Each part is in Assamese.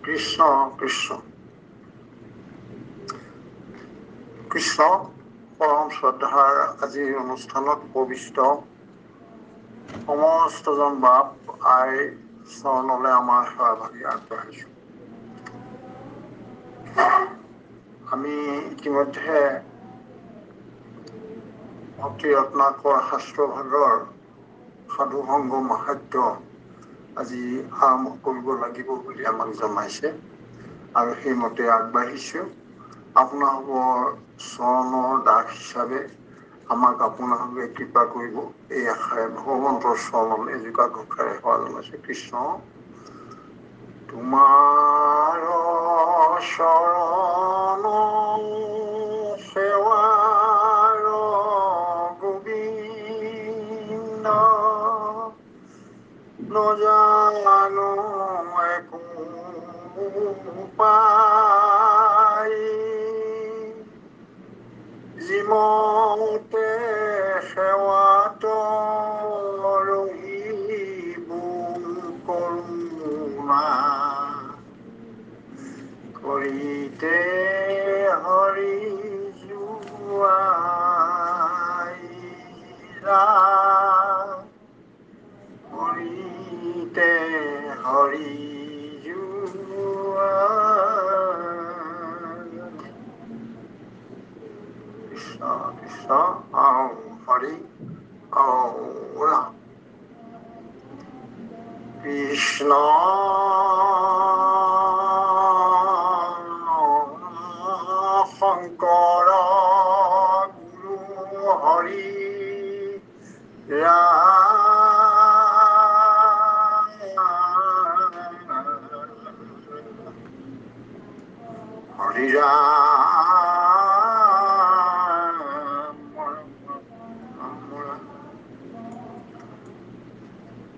কৃষ্ণ কৃষ্ণ কৃষ্ণ পৰম শ্ৰদ্ধাৰ আজিৰ অনুষ্ঠানত উপবিষ্ট সমস্তজন বাপ আই চৰণলৈ আমাৰ সেৱাভাগি আগবঢ়াইছো। আমি ইতিমধ্যে ভক্তি ৰত্নাকৰ শাস্ত্ৰভাগৰ সাধু সংগ মাহাত্য আজি আৰম্ভ কৰিব লাগিব বুলি আমাক জনাইছে আৰু সেইমতে আগবাঢ়িছো। আপোনালোকৰ চৰণৰ দাস হিচাপে আমাক আপোনালোকে কৃপা কৰিব এই আশাৰে ভগৱন্তৰ চৰণলৈ এজোকা ঘোষাৰে সেৱা জনাইছে। কৃষ্ণ তোমাৰ চৰণ সেৱাৰ গোবিন্দ নজানো একো উপায় যিমতে সেৱাত ৰহিব কৰোণা কৰিতে হৰি জুৱাই কৰিতে হৰি কৃষ্ণ কৃষ্ণ হৰি ৰাম। কৃষ্ণ শংকৰ গুৰু হৰি হৰি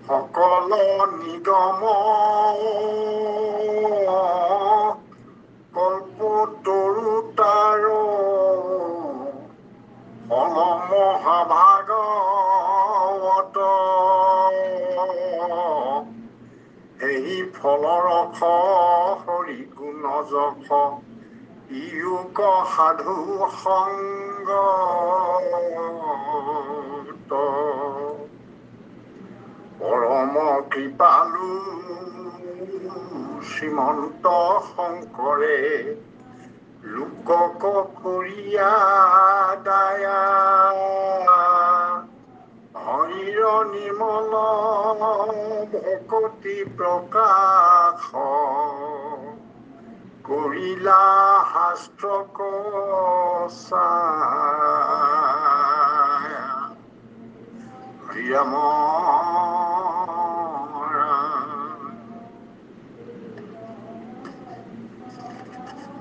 সকল নিগম কল্পতৰু তাৰ ফল মহাভাগৱত এই ফলৰস হৰি গুণ যশ ইয়োগ সাধু সংগত পৰম কৃপালু শ্ৰীমন্ত শংকৰে লোকক কৰিয়া দায়া হৰিৰ নিৰ্মল ভকতি প্ৰকাশ কৰিলা শাস্ত্ৰক হৰি ৰাম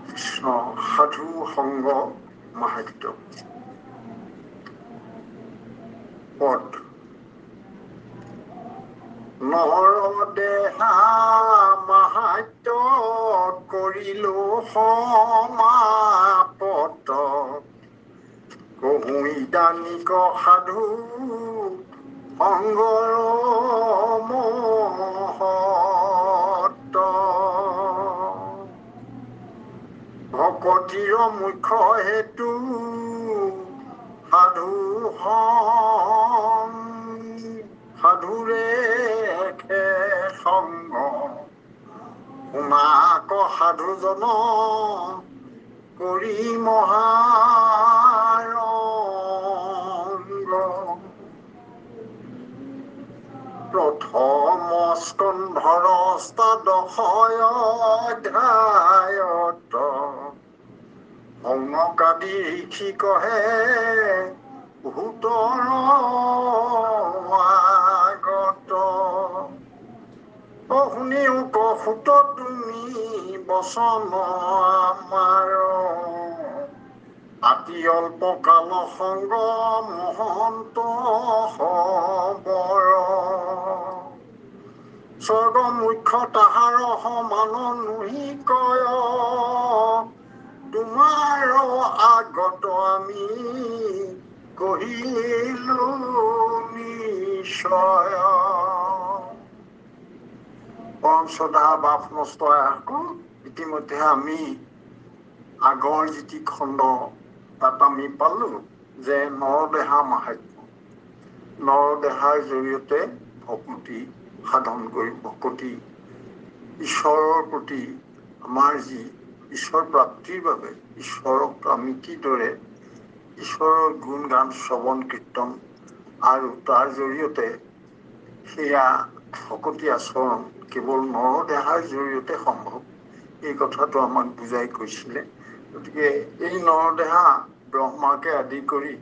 কৃষ্ণ। সাধু সংগ মাহাত্য পদ নৰ দেহা মাহাত্য কৰিলো সমাপত কহু ইদানিক সাধু সংগৰ মহত্ব ভকতিৰ মুখ্য হেতু সাধুৰে সংগ শুনাক সাধুজন কৰি মহাৰংগ প্ৰথম স্কন্ধৰ অষ্টাদশয় অধ্যায়ত সৌনকাদি ঋষি কহে ভূতৰ আগত শুনিও কহুত তুমি বচন আমাৰ আতি অল্প কাল সংগ মহন্ত হবৰ স্বৰ্গ মুখ্য তাহাৰ সমান নুহি কয় তোমাৰ আগত আমি কহিলো নিশ্চয় পৰম শ্ৰদ্ধা বাপ নষ্টসকল, ইতিমধ্যে আমি আগৰ যিটি খণ্ড তাত আমি পালো যে নৰদেহা মাহাত্ম্য, নৰদেহাৰ জৰিয়তে ভকতি সাধন কৰি ভকতি ঈশ্বৰৰ প্ৰতি আমাৰ যি ঈশ্বৰ প্ৰাপ্তিৰ বাবে ঈশ্বৰক আমি কিদৰে ঈশ্বৰৰ গুণ গান শ্ৰৱণ কীৰ্তন আৰু তাৰ জৰিয়তে সেয়া ভকতি আচৰণ কেৱল নৰদেহাৰ জৰিয়তে সম্ভৱ, এই কথাটো আমাক বুজাই কৈছিলে। গতিকে এই নৰদেহা ব্ৰহ্মাকে আদি কৰি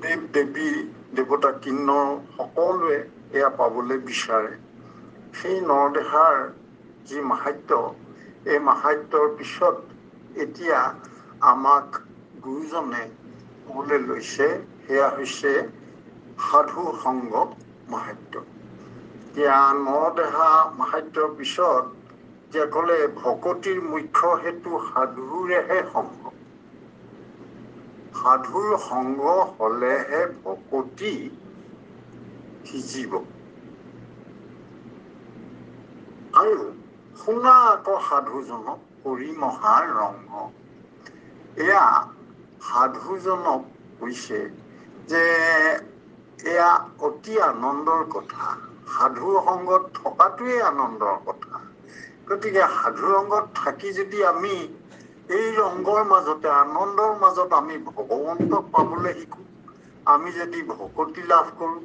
দেৱ দেৱী দেৱতা কিন্নৰ সকলোৱে এয়া পাবলৈ বিচাৰে। সেই নৰদেহাৰ যি মাহাত্য, এই মাহাত্যৰ পিছত এতিয়া আমাক গুৰুজনে ক'বলৈ লৈছে, সেয়া হৈছে সাধু সংগ মাহাত্য। এতিয়া নৰদেহা মাহাত্যৰ পিছত যে ক'লে ভকতিৰ মুখ্য হেতু সাধুৰেহে সংগ, সাধুৰ সংগ হলেহে ভকতি সিজিব। আৰু শুনা আকৌ সাধুজনক কৰি মহা ৰংগ, এয়া সাধুজনক কৈছে যে এয়া অতি আনন্দৰ কথা, সাধু সংগত থকাটোৱেই আনন্দৰ কথা। গতিকে সাধু ৰংগত থাকি যদি আমি এই ৰংগৰ মাজতে আনন্দৰ মাজত আমি ভগৱন্তক পাবলৈ শিকো, আমি যদি ভকতি লাভ কৰো,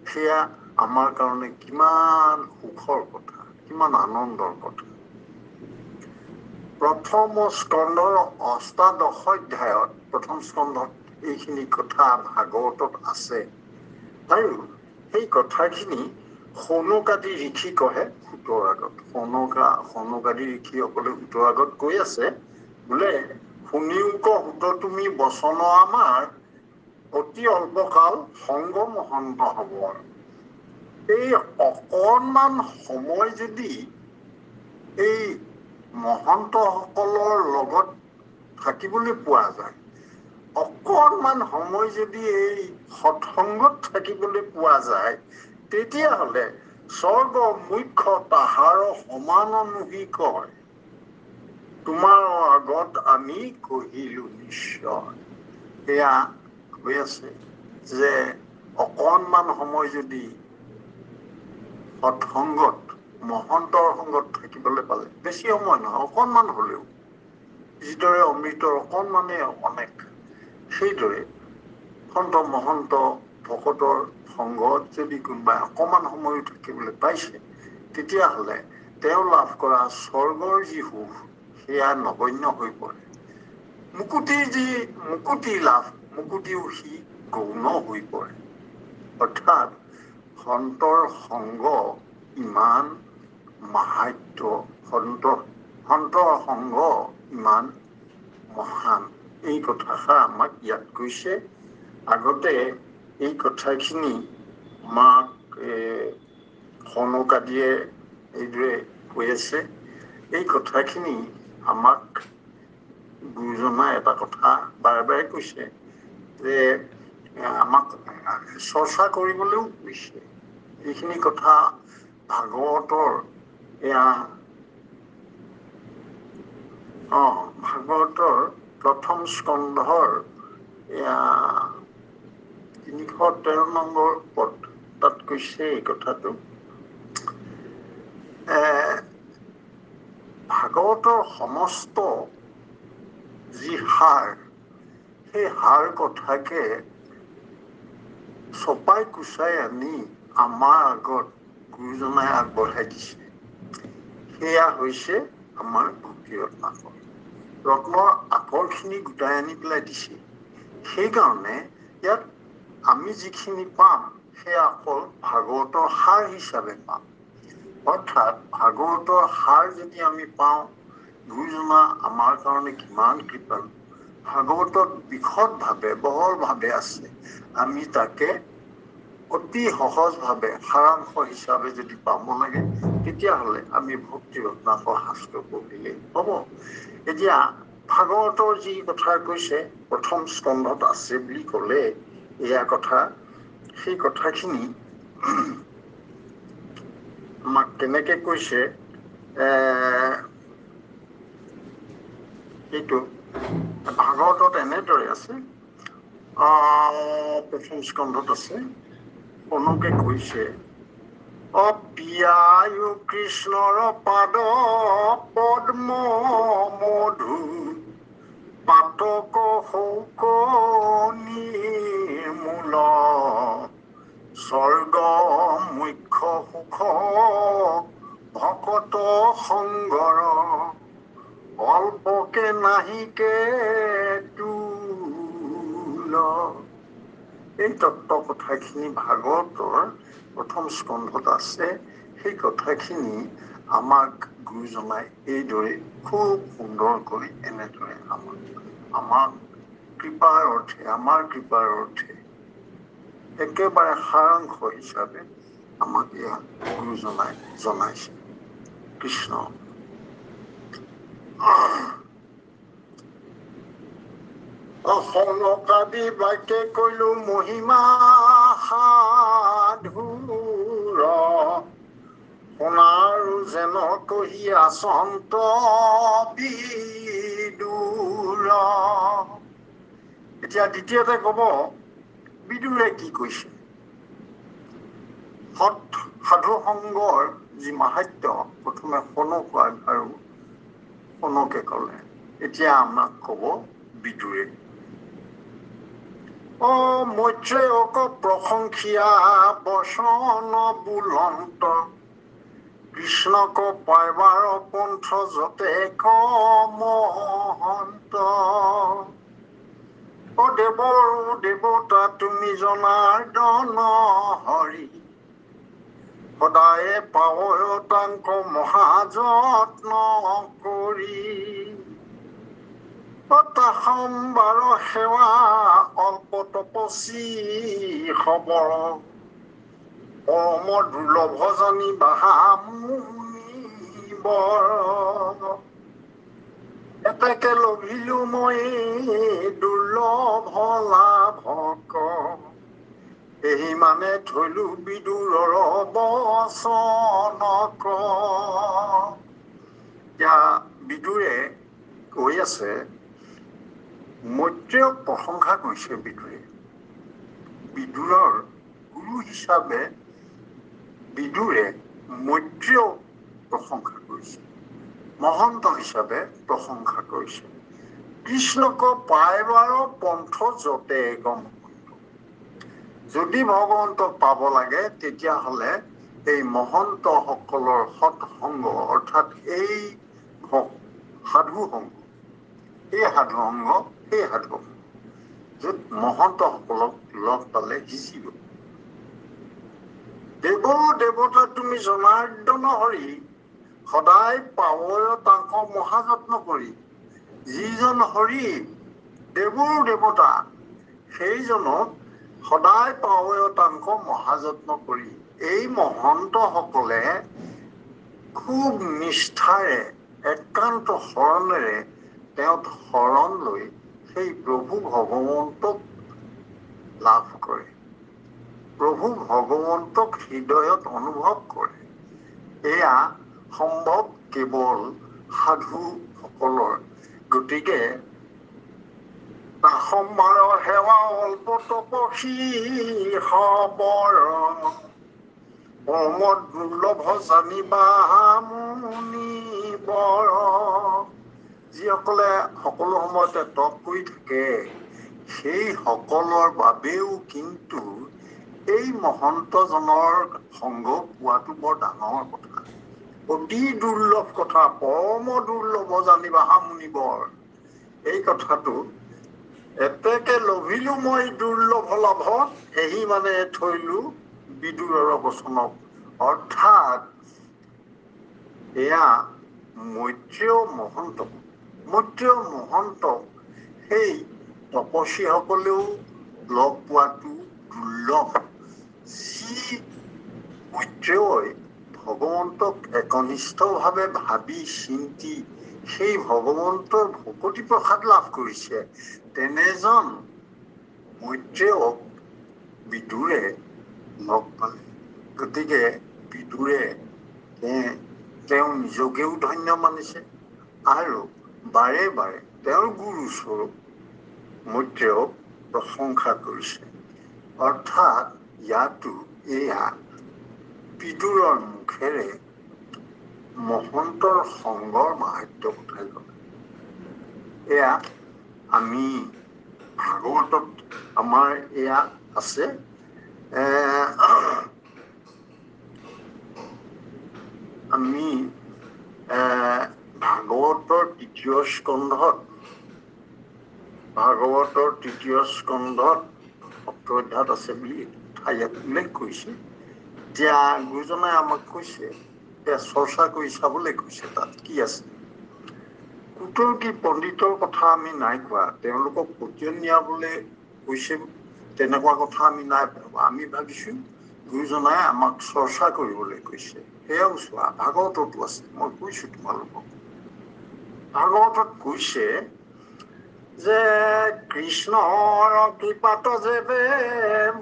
সেয়া আমাৰ কাৰণে কিমান সুখৰ কথা, কিমান আনন্দৰ কথা। প্ৰথম স্কন্ধৰ অষ্টাদশ অধ্যায়ত, প্ৰথম স্কন্ধত এইখিনি কথা ভাগৱতত আছে আৰু সেই কথাখিনি সৌনকাদি ঋষি কহে সূতৰ আগত। সৌনকাদি ঋষিসকলে সূতৰ আগত কৈ আছে বোলে, শুনিও ক সূত তুমি বচন আমাৰ, অতি অল্পকাল সংগ মহন্ত হব। এই অকণমান সময় যদি এই মহন্তসকলৰ লগত থাকিবলৈ পোৱা যায়, অকণমান সময় যদি এই সৎসংগত থাকিবলৈ পোৱা যায়, তেতিয়াহ'লে স্বৰ্গ মুখ্য তাহাৰ সমানমুখী কয়, তোমাৰ আগত আমি কহিলো নিশ্চয়। সেয়া হৈ আছে যে অকণমান সময় যদি সৎসংগত মহন্তৰ সংগত থাকিবলৈ পালে, বেছি সময় নহয় অকণমান হলেও, যিদৰে অমৃতৰ অকণমানে অনেক, সেইদৰে সন্ত মহন্ত ভকতৰ সংগত যদি কোনোবাই অকণমান সময়ো থাকিবলৈ পাইছে, তেতিয়াহ'লে তেওঁ লাভ কৰা স্বৰ্গৰ যি সুখ সেয়া নগণ্য হৈ পৰে। মুকুতিৰ যি মুকুতি লাভ, মুকুতিও সি গৌণ হৈ পৰে। অৰ্থাৎ সন্তৰ সংগ ইমান মাহাত্য, সন্তৰ সংগ ইমান মহান, এই কথাষাৰ আমাক ইয়াত কৈছে। আগতে এই কথাখিনি আমাক সৌনকাদিয়ে এইদৰে কৈ আছে। এই কথাখিনি আমাক গুৰুজনাই এটা কথা বাৰে বাৰে কৈছে যে আমাক চৰ্চা কৰিবলৈও কৈছে। এইখিনি কথা ভাগৱতৰ এয়া ভাগৱতৰ প্ৰথম স্কন্ধৰ এয়া 313 নম্বৰ পদ, তাত কৈছে এই কথাটো। ভাগৱতৰ সমস্ত যি সাৰ, সেই সাৰ কথাকে চপাই কুচাই আনি আমাৰ আগত গুৰুজনাই আগবঢ়াই দিছে। সেয়া হৈছে আমাৰ ভক্তি ৰত্নাকৰ। ৰত্নৰ আকৰখিনি গোটাই আনি পেলাই দিছে। সেইকাৰণে ইয়াত আমি যিখিনি পাম সেয়া অকল ভাগৱতৰ সাৰ হিচাপে পাম। অৰ্থাৎ ভাগৱতৰ সাৰ যদি আমি পাওঁ, গুৰুজনা আমাৰ কাৰণে কিমান কৃপালু, ভাগৱতত বিশদভাৱে বহলভাৱে আছে, আমি তাকে অতি সহজভাৱে সাৰাংশ হিচাপে যদি পাব লাগে, তেতিয়াহ'লে আমি ভক্তি ৰত্নাকৰ শাস্ত্ৰ পঢ়িলেই হ'ব। এতিয়া ভাগৱতৰ যি কথা কৈছে প্ৰথম স্কন্ধত আছে বুলি ক'লে এয়া কথা, সেই কথাখিনি আমাক কেনেকে কৈছে এইটো ভাগৱতত এনেদৰে আছে, প্ৰথম স্কন্ধত আছে, অনুকে কৈছে, অপিয়ায়ু কৃষ্ণৰ পাদ পদ্ম মধু পাতক শৌক নিৰ্মূল স্বৰ্গ মুখ্য সুখ ভকত সংগৰ অল্পকে নাহিকে তুল। এই তত্ত্ব কথাখিনি ভাগৱতৰ প্ৰথম স্কন্ধত আছে। সেই কথাখিনি আমাক গুৰুজনাই এইদৰে খুব সুন্দৰকৈ এনেদৰে আমাৰ কৃপাৰ অৰ্থে একেবাৰে সাৰাংশ হিচাপে আমাক ইয়াত গুৰুজনাই জনাইছে। কৃষ্ণ অসমকাদি বাক্যে কৈলো মহিমা সাধুৰ শুনাৰো যেন কহি আচন্ত বিদুৰ। এতিয়া দ্বিতীয়তে কব বিদুৰে কি কৈছে। সৎ সাধু সংগৰ যি মাহাত্য প্ৰথমে শনক আৰু শনকে কলে, এতিয়া আমাক কব বিদুৰে। মৈত্ৰেয়ক প্ৰশংসিয়া বচন বুলন্ত কৃষ্ণক পাইবাৰ পন্থ যতে মহন্ত। দেৱৰো দেৱতা তুমি জনাৰ্দন হৰি সদায়ে পাৱয় তাংক মহাযত্ন কৰি। সম্বাৰ সেৱা অল্প তপচী খবৰ পৰম দুৰ্লভ জানি বাহা মুনিবৰ। এতেকে লভিলো মই দুৰ্লভ লাভক এই মানে থৈলো বিদুৰৰ বচনক। এতিয়া বিদুৰে কৈ আছে, মৈত্ৰেয়ক প্ৰশংসা কৰিছে বিদুৰে। বিদুৰৰ গুৰু হিচাপে বিদুৰে মৈত্ৰেয়ক প্ৰশংসা কৰিছে, মহন্ত হিচাপে প্ৰশংসা কৰিছে। কৃষ্ণক পাইবাৰ পন্থ যতে মহন্ত। যদি ভগৱন্তক পাব লাগে তেতিয়াহলে এই মহন্ত সকলৰ সৎসংগ অৰ্থাৎ এই সাধু সংগ, সেই সাধু সংগ যত মহন্ত সকলক লগ পালে সিঁচিব। দেৱৰো দেৱতা তুমি জনাৰ্দন হৰি সদায় পাৱয় তাংক মহাযত্ন কৰি। যিজন হৰি দেৱৰো দেৱতা সেইজনক সদায় পাৱয় তাংক মহাযত্ন কৰি। এই মহন্ত সকলে খুব নিষ্ঠাৰে একান্ত শৰণেৰে তেওঁক শৰণ লৈ সেই প্ৰভু ভগৱন্তক লাভ কৰে, প্ৰভু ভগৱন্তক হৃদয়ত অনুভৱ কৰে। এয়া সম্ভৱ কেৱল সাধু সকলৰ। গতিকে সম্বাৰ সেৱা অল্প তপসী খবৰ পৰম দুৰ্লভ জানিবা মুনিবৰ। যিসকলে সকলো সময়তে তপ কৰি থাকে সেই সকলৰ বাবেও কিন্তু এই মহন্তজনৰ সংগ পোৱাটো বৰ ডাঙৰ কথা, অতি দুৰ্লভ কথা। পৰম দুৰ্লভ জানিবা মুনিবৰ। এই কথাটো এতেকে লভিলো মই দুৰ্লভ লাভত এহি মানে থৈলো বিদুৰৰ বচনক। অৰ্থাৎ এয়া মৈত্ৰেয় মহন্তক সেই তপস্বীসকলেও লগ পোৱাটো দুৰ্লভ। যি মৈত্ৰেয়ই ভগৱন্তক একনিষ্ঠভাৱে ভাবি চিন্তি সেই ভগৱন্তৰ ভকতি প্ৰসাদ লাভ কৰিছে, তেনেজন মৈত্ৰেয়ক বিদুৰে লগ পালে। গতিকে বিদুৰে তেওঁ নিজকেও ধন্য মানিছে আৰু বাৰে বাৰে তেওঁৰ গুৰু স্বৰূপ মৈত্ৰেয়ক প্ৰশংসা কৰিছে। অৰ্থাৎ ইয়াতো এয়া বিদুৰৰ মুখেৰে মহন্তৰ সংগৰ মাহাত্য কথাই ক'লে। এয়া আমি ভাগৱতত আমাৰ এয়া আছে আমি ভাগৱতৰ তৃতীয় স্কন্ধত সপ্তম অধ্যায়ত আছে বুলি ইয়াত উল্লেখ কৰিছে। এতিয়া গুৰুজনাই আমাক কৈছে, চৰ্চা কৰি চাবলৈ কৈছে তাত কি আছে। কুটৰ্কী পণ্ডিতৰ কথা আমি নাই কোৱা, তেওঁলোকক পতিয়ন নিয়াবলৈ কৈছে তেনেকুৱা কথা আমি নাই ভাবা। আমি ভাবিছো গুৰুজনাই আমাক চৰ্চা কৰিবলৈ কৈছে। সেয়াও চোৱা ভাগৱততো আছে, মই কৈছো তোমালোকক। ভাগৱতত কৈছে যে কৃষ্ণৰ কৃপাত যেবে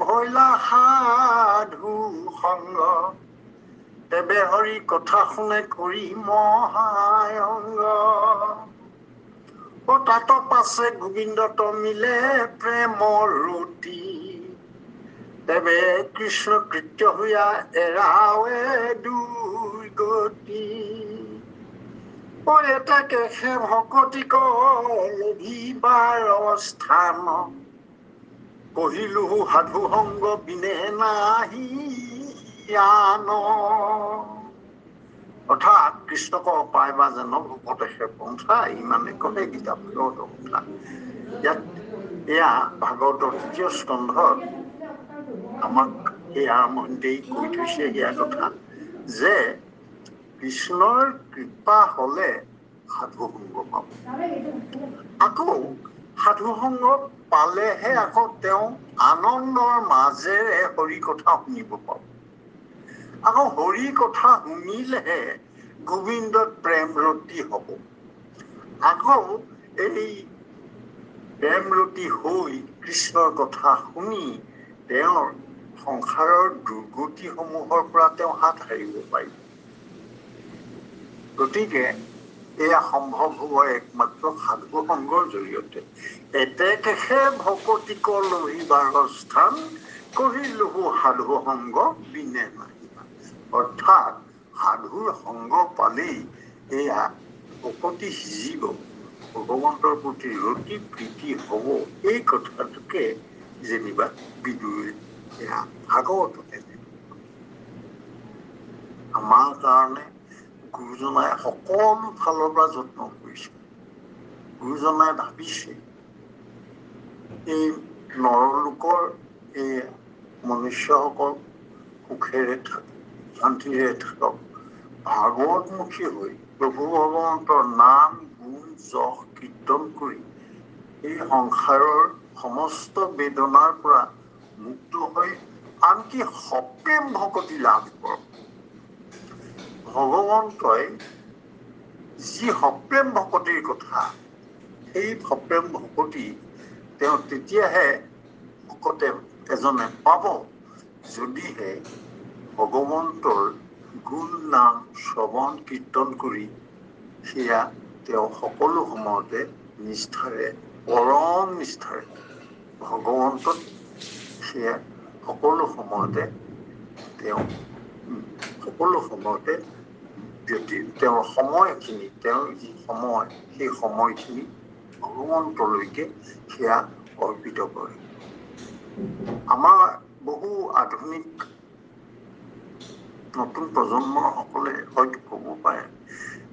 ভৈলা সাধু সংগ, তেবে হৰি কথা শুনে কৰি মহায়ংগ। তাত পাছে গোবিন্দত মিলে প্ৰেমৰ ৰতি, তেবে কৃষ্ণ কৃত্য হৈয়া এৰাৱে দুৰ্গতি। এটাকে সে ভকতিক লভিবাৰ স্থান, কহিলো সাধু সংগ বিনে নাহি আন। অৰ্থাৎ কৃষ্ণক পাইবা যেন ভকতে সে পন্থা, ইমানে কলে গীতা ভাগৱতৰ কথা। ইয়াত এয়া ভাগৱতৰ তৃতীয় স্কন্ধত আমাক এই আৰম্ভণিতেই কৈ থৈছে সেয়া কথা যে কৃষ্ণৰ কৃপা হলে সাধু সংগ পাব। আকৌ সাধু সংগ পালেহে আকৌ তেওঁ আনন্দৰ মাজেৰে হৰি কথা শুনিব পাব। আকৌ হৰি কথা শুনিলেহে গোবিন্দত প্ৰেম ৰতি হব। আকৌ এই প্ৰেম ৰতি হৈ কৃষ্ণৰ কথা শুনি তেওঁৰ সংসাৰৰ দুৰ্গতিসমূহৰ পৰা তেওঁ হাত সাৰিব পাৰিব। গতিকে এয়া সম্ভৱ হব একমাত্ৰ সাধু সংগৰ জৰিয়তে। এতেকেহে ভকতিক লভিবাৰ স্থান, কহিলোহু সাধু সংগ বিনে নাহি। অৰ্থাৎ সাধুৰ সংগ পালেই এয়া ভকতি সিজিব, ভগৱন্তৰ প্ৰতি ৰতি প্ৰীতি হব। এই কথাটোকে যেনিবা বিদুৰে এয়া ভাগৱততে আমাৰ কাৰণে গুৰুজনাই সকলো ফালৰ পৰা যত্ন কৰিছে। গুৰুজনাই ভাবিছে এই নৰলোকৰ এই মনুষ্যসকল সুখেৰে থাকক, শান্তিৰে থাকক, ভাগৱতমুখী হৈ প্ৰভু ভগৱন্তৰ নাম গুণ যশ কীৰ্তন কৰি এই সংসাৰৰ সমস্ত বেদনাৰ পৰা মুক্ত হৈ আনকি সপ্ৰেম ভকতি লাভ কৰক। ভগৱন্তই যি সপ্ৰেম ভকতিৰ কথা, সেই সপ্ৰেম ভকতি তেওঁ তেতিয়াহে ভকতে এজনে পাব যদিহে ভগৱন্তৰ গুণ নাম শ্ৰৱণ কীৰ্তন কৰি সেয়া তেওঁ সকলো সময়তে নিষ্ঠাৰে, পৰম নিষ্ঠাৰে ভগৱন্তত সেয়া সকলো সময়তে তেওঁ তেওঁৰ সময়খিনি, তেওঁৰ যি সময়, সেই সময়খিনি ভগৱন্তলৈকে সেয়া অৰ্পিত কৰে। আমাৰ বহু আধুনিক নতুন প্ৰজন্মৰ সকলে হয়তো কব পাৰে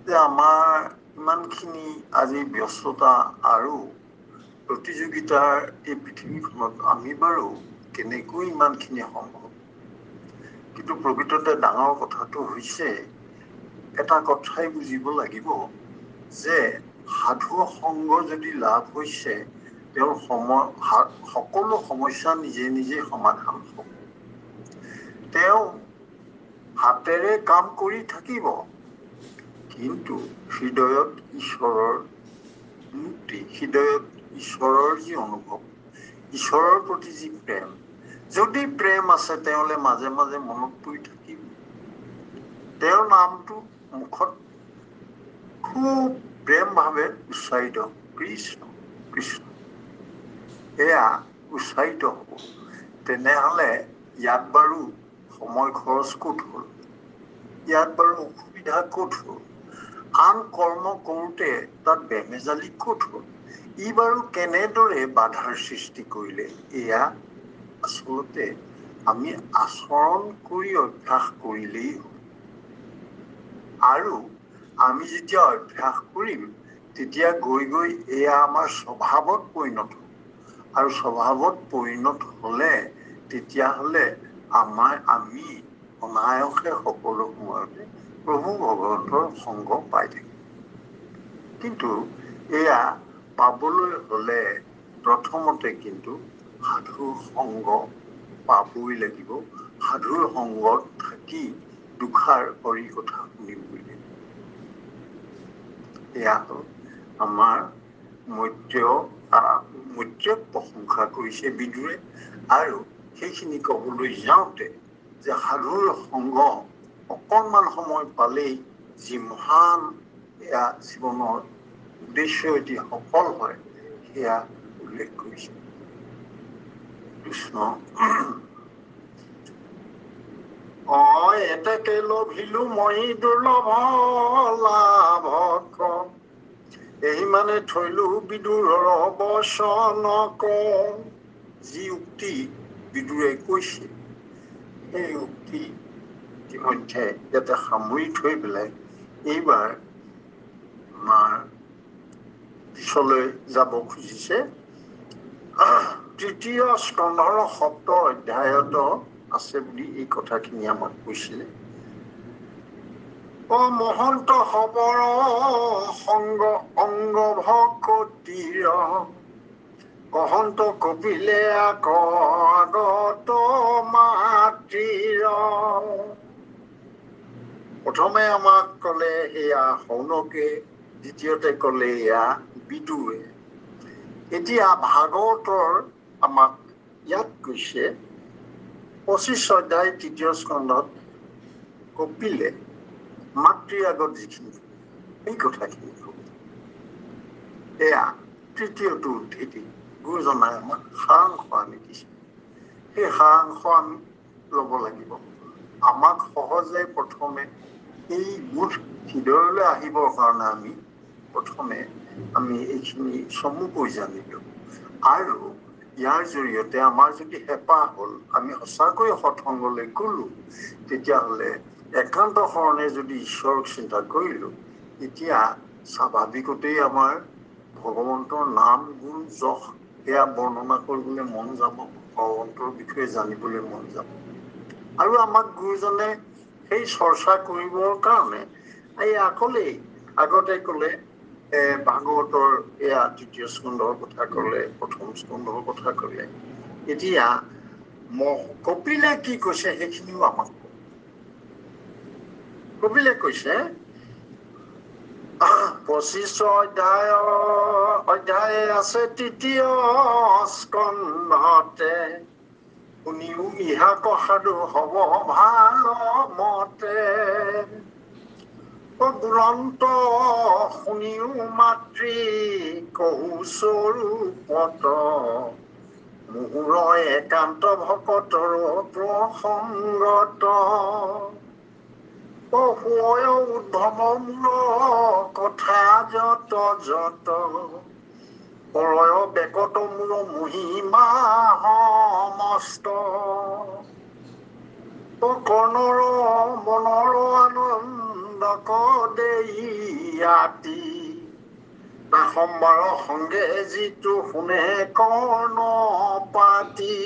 যে আমাৰ ইমানখিনি আজি ব্যস্ততা আৰু প্ৰতিযোগিতাৰ এই পৃথিৱীখনত আমি বাৰু কেনেকৈ ইমানখিনি সম্ভৱ। কিন্তু প্ৰকৃততে ডাঙৰ কথাটো হৈছে এটা কথাই বুজিব লাগিব যে সাধু সংগ যদি লাভ হৈছে, তেওঁৰ সকলো সমস্যা নিজে নিজে সমাধান হ'ব। তেওঁ হাতেৰে কাম কৰি থাকিব, কিন্তু হৃদয়ত ঈশ্বৰৰ মুক্তি, হৃদয়ত ঈশ্বৰৰ যি অনুভৱ, ঈশ্বৰৰ প্ৰতি যি প্ৰেম, যদি প্ৰেম আছে তেওঁলে মাজে মাজে মনত পৰি থাকিব। তেওঁৰ নামটো মুখত খুব প্ৰেমভাৱে উচ্চাৰিত কৃষ্ণ কৃষ্ণ এয়া উচ্চাৰিত হ'ব। তেনেহ'লে ইয়াত বাৰু সময় খৰচ ক'ত হ'ল? ইয়াত বাৰু অসুবিধা ক'ত হ'ল? আন কৰ্ম কৰোঁতে তাত বেমেজালি ক'ত হ'ল? ই বাৰু কেনেদৰে বাধাৰ সৃষ্টি কৰিলে? এয়া আচলতে আমি আচৰণ কৰি অভ্যাস কৰিলেই হ'ল। আৰু আমি যেতিয়া অভ্যাস কৰিম তেতিয়া গৈ গৈ এয়া আমাৰ স্বভাৱত পৰিণত হ'ব। আৰু স্বভাৱত পৰিণত হ'লে তেতিয়াহ'লে আমি অনায়সে সকলো সময়তে প্ৰভু ভগৱন্তৰ সংগ পাই থাকিম। কিন্তু এয়া পাবলৈ হ'লে প্ৰথমতে কিন্তু সাধুৰ সংগ পাবই লাগিব। সাধুৰ সংগত থাকি দুষাৰ হৰি কথা শুনিবই লাগিব। এয়া হ'ল আমাৰ মৈত্ৰেয়ক প্ৰশংসা কৰিছে বিদুৰে। আৰু সেইখিনি ক'বলৈ যাওঁতে যে সাধুৰ সংগ অকণমান সময় পালেই যি মহান এয়া জীৱনৰ উদ্দেশ্য এটি সফল হয় সেয়া উল্লেখ কৰিছে কৃষ্ণ। এতেকে লভিলো মই দুৰ্লভ লাভ, এই মানে থৈলো বিদুৰৰ বচনক। যি উক্তি বিদুৰে কৈছে সেই উক্তি ইতিমধ্যে ইয়াতে সামৰি থৈ পেলাই এইবাৰ আমাৰ পিছলৈ যাব খুজিছে। তৃতীয় স্কন্ধৰ 7 অধ্যায়ত আছে বুলি এই কথাখিনি আমাক কৈছিলে। মহন্ত হবৰ সংগ অংগ ভকতিৰ, কহন্ত কপিলে আগত মাতৃৰ। প্ৰথমে আমাক ক'লে এয়া সৌনকে, দ্বিতীয়তে ক'লে এয়া বিদুৰে। এতিয়া ভাগৱতৰ আমাক ইয়াত কৈছে 25 অধ্যায় 3য় স্কন্ধত কপিলে মাতৃৰ আগত যিখিনি এই কথাখিনি ক'লে এয়া তৃতীয়টো উদ্ধৃতি গুৰুজনাই আমাক সাৰাংশ আনি দিছে। সেই সাৰাংশ আমি ল'ব লাগিব। আমাক সহজে প্ৰথমে এই বোধ হৃদয়লৈ আহিবৰ কাৰণে আমি এইখিনি চমুকৈ জানিলো। আৰু ইয়াৰ জৰিয়তে আমাৰ যদি হেঁপাহ হ'ল আমি সঁচাকৈ সৎসংগলৈ গ'লো, তেতিয়াহ'লে একান্ত শৰণে যদি ঈশ্বৰক চিন্তা কৰিলো, এতিয়া স্বাভাৱিকতেই আমাৰ ভগৱন্তৰ নাম গুণ যশ সেয়া বৰ্ণনা কৰিবলৈ মন যাব, ভগৱন্তৰ বিষয়ে জানিবলৈ মন যাব। আৰু আমাক গুৰুজনে সেই চৰ্চা কৰিবৰ কাৰণে এই আগতে ক'লে ভাগৱতৰ এয়া 3য় স্কন্ধৰ কথা ক'লে, 1ম স্কন্ধৰ কথা ক'লে। এতিয়া কপিলে কি কৈছে সেইখিনিও আমাক ক'লে। কপিলে কৈছে 25 অধ্যায় আছে 3য় স্কন্ধতে, শুনিও ইহাক সাধু হব ভাল মতে। দুৰন্ত শুনিও মাতৃ কহু স্বৰূপত, মুহুৰ একান্ত ভকতৰ প্ৰসংগত। উদ্ভৱ মূল কথা যত যত, পৰয় বেকত মূল মহিমা সমস্ত। কৰ্ণৰ মনৰ আনন্দক দেই আতি, সম্বাৰ সংগে যিটো শুনে কৰ্ণ পাতি।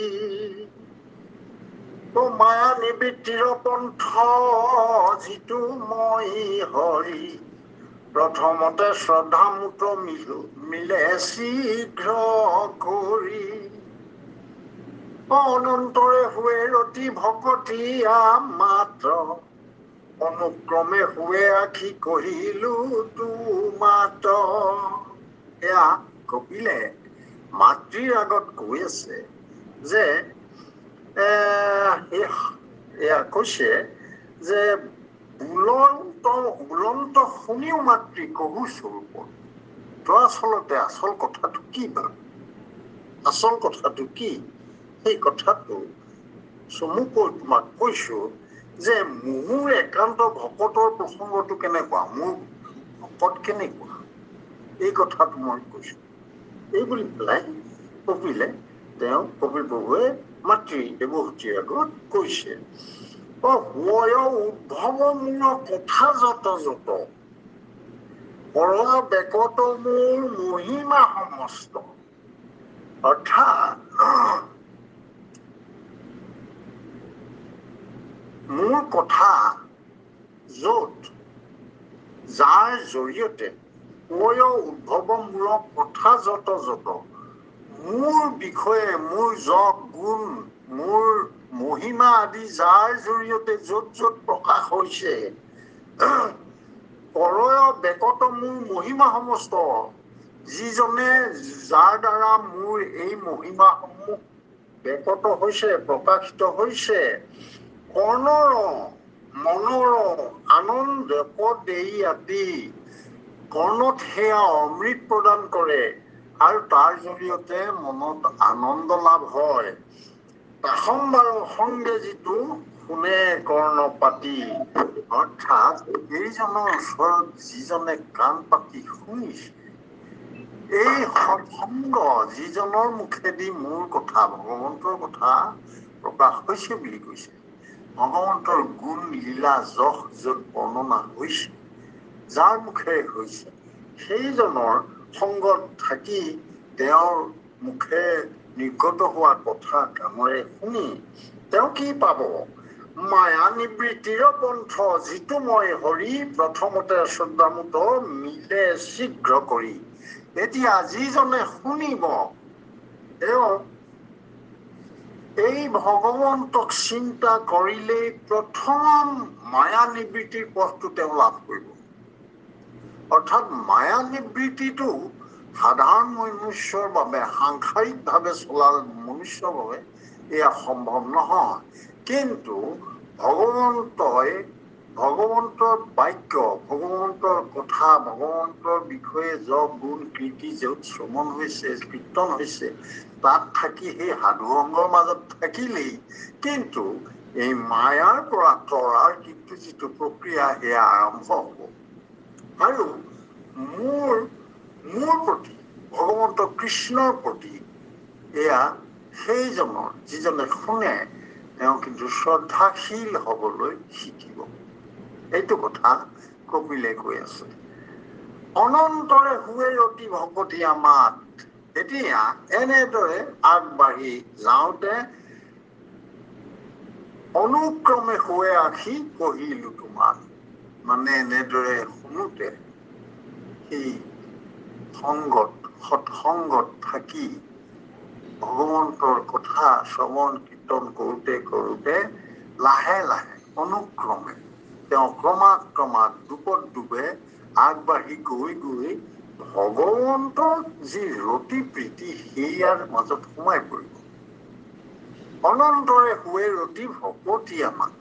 মায়া নিবৃত্তিৰ পন্থ যিটো মই হৰি, প্ৰথমতে শ্ৰদ্ধামূত মিলে শীঘ্ৰ কৰি। অনন্তৰে হুৱে ৰতি ভকতি মাত্ৰ, অনুক্ৰমে হুৱে আখি কহিলো মাত। এয়া কপিলে মাতৃৰ আগত কৈ আছে যে এয়া কৈছে যে উলন্ত শুনিও মাতৃ কহু স্বৰূপ। দৰাচলতে আচল কথাটো কি বাৰু? আচল কথাটো কি? সেই কথাটো চমুকৈ তোমাক কৈছো যে মোৰ একান্ত ভকতৰ প্ৰসংগটো কেনেকুৱা, মোৰ ভকত কেনেকুৱা, এই কথাটো মই কৈছো। এই বুলি পেলাই কপিল প্ৰভুৱে মাতৃ দেৱহূতিৰ আগত কৈছে, হয় উদ্ভৱ মূল কথা যত যত, পৰ বেকত মোৰ মহিমা সমস্ত। অৰ্থাৎ মোৰ কথা যত, যাৰ জৰিয়তে উদ্ভৱমূলক কথা যত যত, মোৰ বিষয়ে মোৰ যশ গুণ মোৰ মহিমা আদি যাৰ জৰিয়তে যত যত প্ৰকাশ হৈছে, পৰয় বেকত মোৰ মহিমা সমস্ত, যিজনে যাৰ দ্বাৰা মোৰ এই মহিমাসমূহ বেকত হৈছে, প্ৰকাশিত হৈছে, কৰ্ণৰ মনৰ আনন্দ দেই আদি, কৰ্ণত সেয়া অমৃত প্ৰদান কৰে আৰু তাৰ জৰিয়তে মনত আনন্দ লাভ হয়। তাসম্বাৰ সংগে যিটো শুনে কৰ্ণ পাতি, অৰ্থাৎ এইজনৰ ওচৰত যিজনে কাণ পাতি শুনিছে, এই সৎসংগ যিজনৰ মুখেদি মোৰ কথা ভগৱন্তৰ কথা প্ৰকাশ হৈছে বুলি কৈছে, ভগৱন্তৰ গুণ লীলা যশ যত বৰ্ণনা হৈছে, যাৰ মুখেৰে হৈছে, সেইজনৰ সংগত থাকি তেওঁৰ মুখে নিৰ্গত হোৱা কথা কাণেৰে শুনি তেওঁ কি পাব? মায়া নিবৃত্তিৰ পন্থ যিটো মই হৰি, প্ৰথমতে শ্ৰদ্ধামুত মিলে শীঘ্ৰ কৰি। এতিয়া যিজনে শুনিব, তেওঁ এই ভগৱন্তক চিন্তা কৰিলেই প্ৰথম মায়া নিবৃত্তিৰ পথটো তেওঁ লাভ কৰিব। অৰ্থাৎ মায়া নিবৃত্তিটো সাধাৰণ মনুষ্যৰ বাবে, সাংসাৰিকভাৱে চলা মনুষ্যৰ বাবে এয়া সম্ভৱ নহয়। কিন্তু ভগৱন্তৰ বাক্য, ভগৱন্তৰ কথা, ভগৱন্তৰ বিষয়ে যশ গুণ কীৰ্তি য'ত শ্ৰৱণ হৈছে, কীৰ্তন হৈছে, তাত থাকি সেই সাধু সংগৰ মাজত থাকিলেই কিন্তু এই মায়াৰ পৰা তৰাৰ কিন্তু যিটো প্ৰক্ৰিয়া সেয়া আৰম্ভ হ'ব। আৰু মোৰ প্ৰতি, ভগৱন্ত কৃষ্ণৰ প্ৰতি এয়া সেইজনৰ যিজনে শুনে, তেওঁ কিন্তু শ্ৰদ্ধাশীল হবলৈ শিকিব। এইটো কথা কপিলে কৈ আছে। অনন্তৰে হুৱে অতি ভকতি আমাত। এতিয়া এনেদৰে আগবাঢ়ি যাওঁতে অনুক্ৰমে হুৱে আখি কহিলো তোমাক, মানে এনেদৰে শুনোতে সেই সৎসংগত থাকি ভগৱন্তৰ কথা শ্ৰৱণ কীৰ্তন কৰোঁতে কৰোঁতে লাহে লাহে অনুক্ৰমে তেওঁ ক্ৰমাৎ ডুবে আগবাঢ়ি গৈ গৈ ভগৱন্তৰ যি ৰতি প্ৰীতি সেইয়াৰ মাজত সোমাই পৰিব। অনন্তৰে হুৱে ৰতি ভকতি আমাক,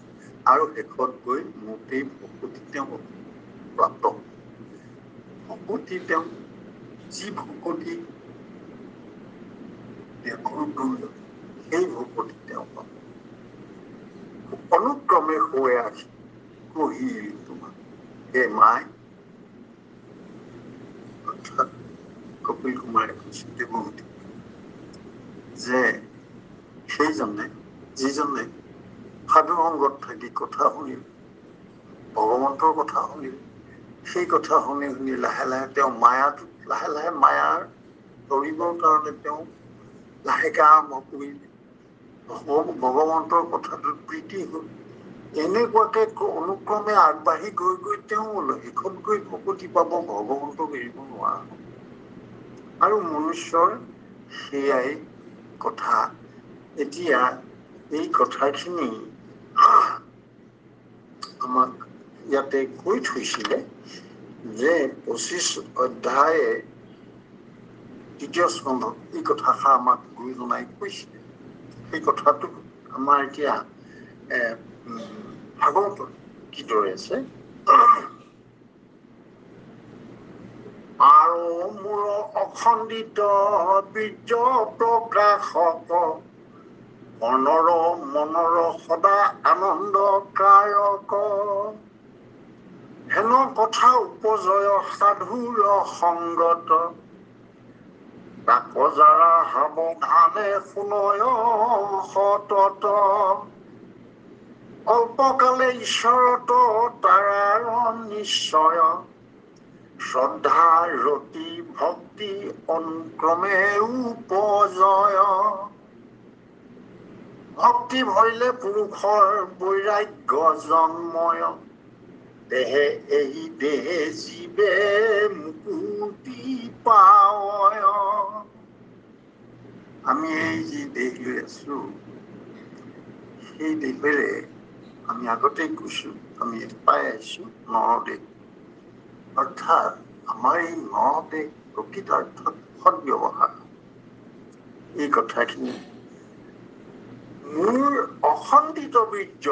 আৰু শেষত গৈ মোটেই ভকতি তেওঁ প্ৰাপ্ত। ভকতি তেওঁ যি ভকতি সেই ভকতি তেওঁ পাব। অনুক্ৰমে হুৱে আখি কহিলো তোমাক, হে মাই, অৰ্থাৎ কপিল কুমাৰে কৈছে দেৱহূতি, যে সেইজনে যিজনে সাধু সংগত থাকি কথা শুনিল, ভগৱন্তৰ কথা শুনিল, সেই কথা শুনি শুনি লাহে লাহে তেওঁ লাহে লাহে মায়াৰ ধৰিবৰ কাৰণে তেওঁ লাহেকে আৰম্ভ কৰিলে। ভগৱন্তৰ কথাটোত প্ৰীতি হ'ল। এনেকুৱাকে অনুক্ৰমে আগবাঢ়ি গৈ গৈ তেওঁ শেষত গৈ ভকতি পাব, ভগৱন্তক এৰিব নোৱাৰা হ'ব। আৰু মনুষ্যৰ সেয়াই কথা। এতিয়া এই কথাখিনি আমাক ইয়াতে কৈ থৈছিলে যে 25 অধ্যায় 3য় স্কন্ধত এই কথাষাৰ আমাক গুৰুজনাই কৈছিলে। সেই কথাটো আমাৰ এতিয়া ভাগৱতত কিদৰে আছে আৰু মোৰ অখণ্ডিত বীৰ্য প্ৰকাশক মনৰ মনৰ সদা আনন্দকাৰক হেন কথা উপজয় সাধুৰ সংগত তাক যাৰা সাৱধানে শুনয় সতত অল্পকালে ঈশ্বৰত তাৰাৰ নিশ্চয় শ্ৰদ্ধা ৰতি ভক্তি অনুক্ৰমে উপজয় ভক্তি ভৰিলে পুৰুষৰ বৈৰাগ্য জন্ময় দেহে এই দেহে জীৱে মুকুতি পায় আমি এই যি দেহ লৈ আছো সেই দেহেৰে আমি আগতেই কৈছো আমি পাই আহিছো নৰদেহ অৰ্থাৎ আমাৰ এই নৰদেহ প্ৰকৃতাৰ্থত সদ্ব্যৱহাৰ এই কথাখিনি মোৰ অখণ্ডিত বীৰ্য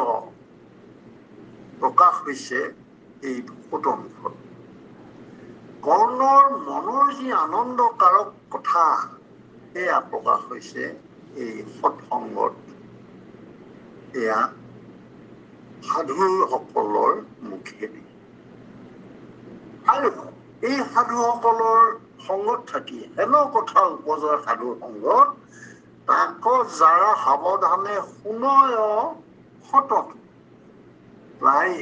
প্ৰকাশ হৈছে এই সতমুখত কৰ্ণৰ মনৰ যি আনন্দকাৰক কথা এয়া প্ৰকাশ হৈছে এই সৎসংগত এয়া সাধুসকলৰ মুখেদি আৰু এই সাধুসকলৰ সংগত থাকি হেন কথা উপজয় সাধুৰ সংগত তাক যাৰা সাৱধানে শুনয় সতত প্ৰায়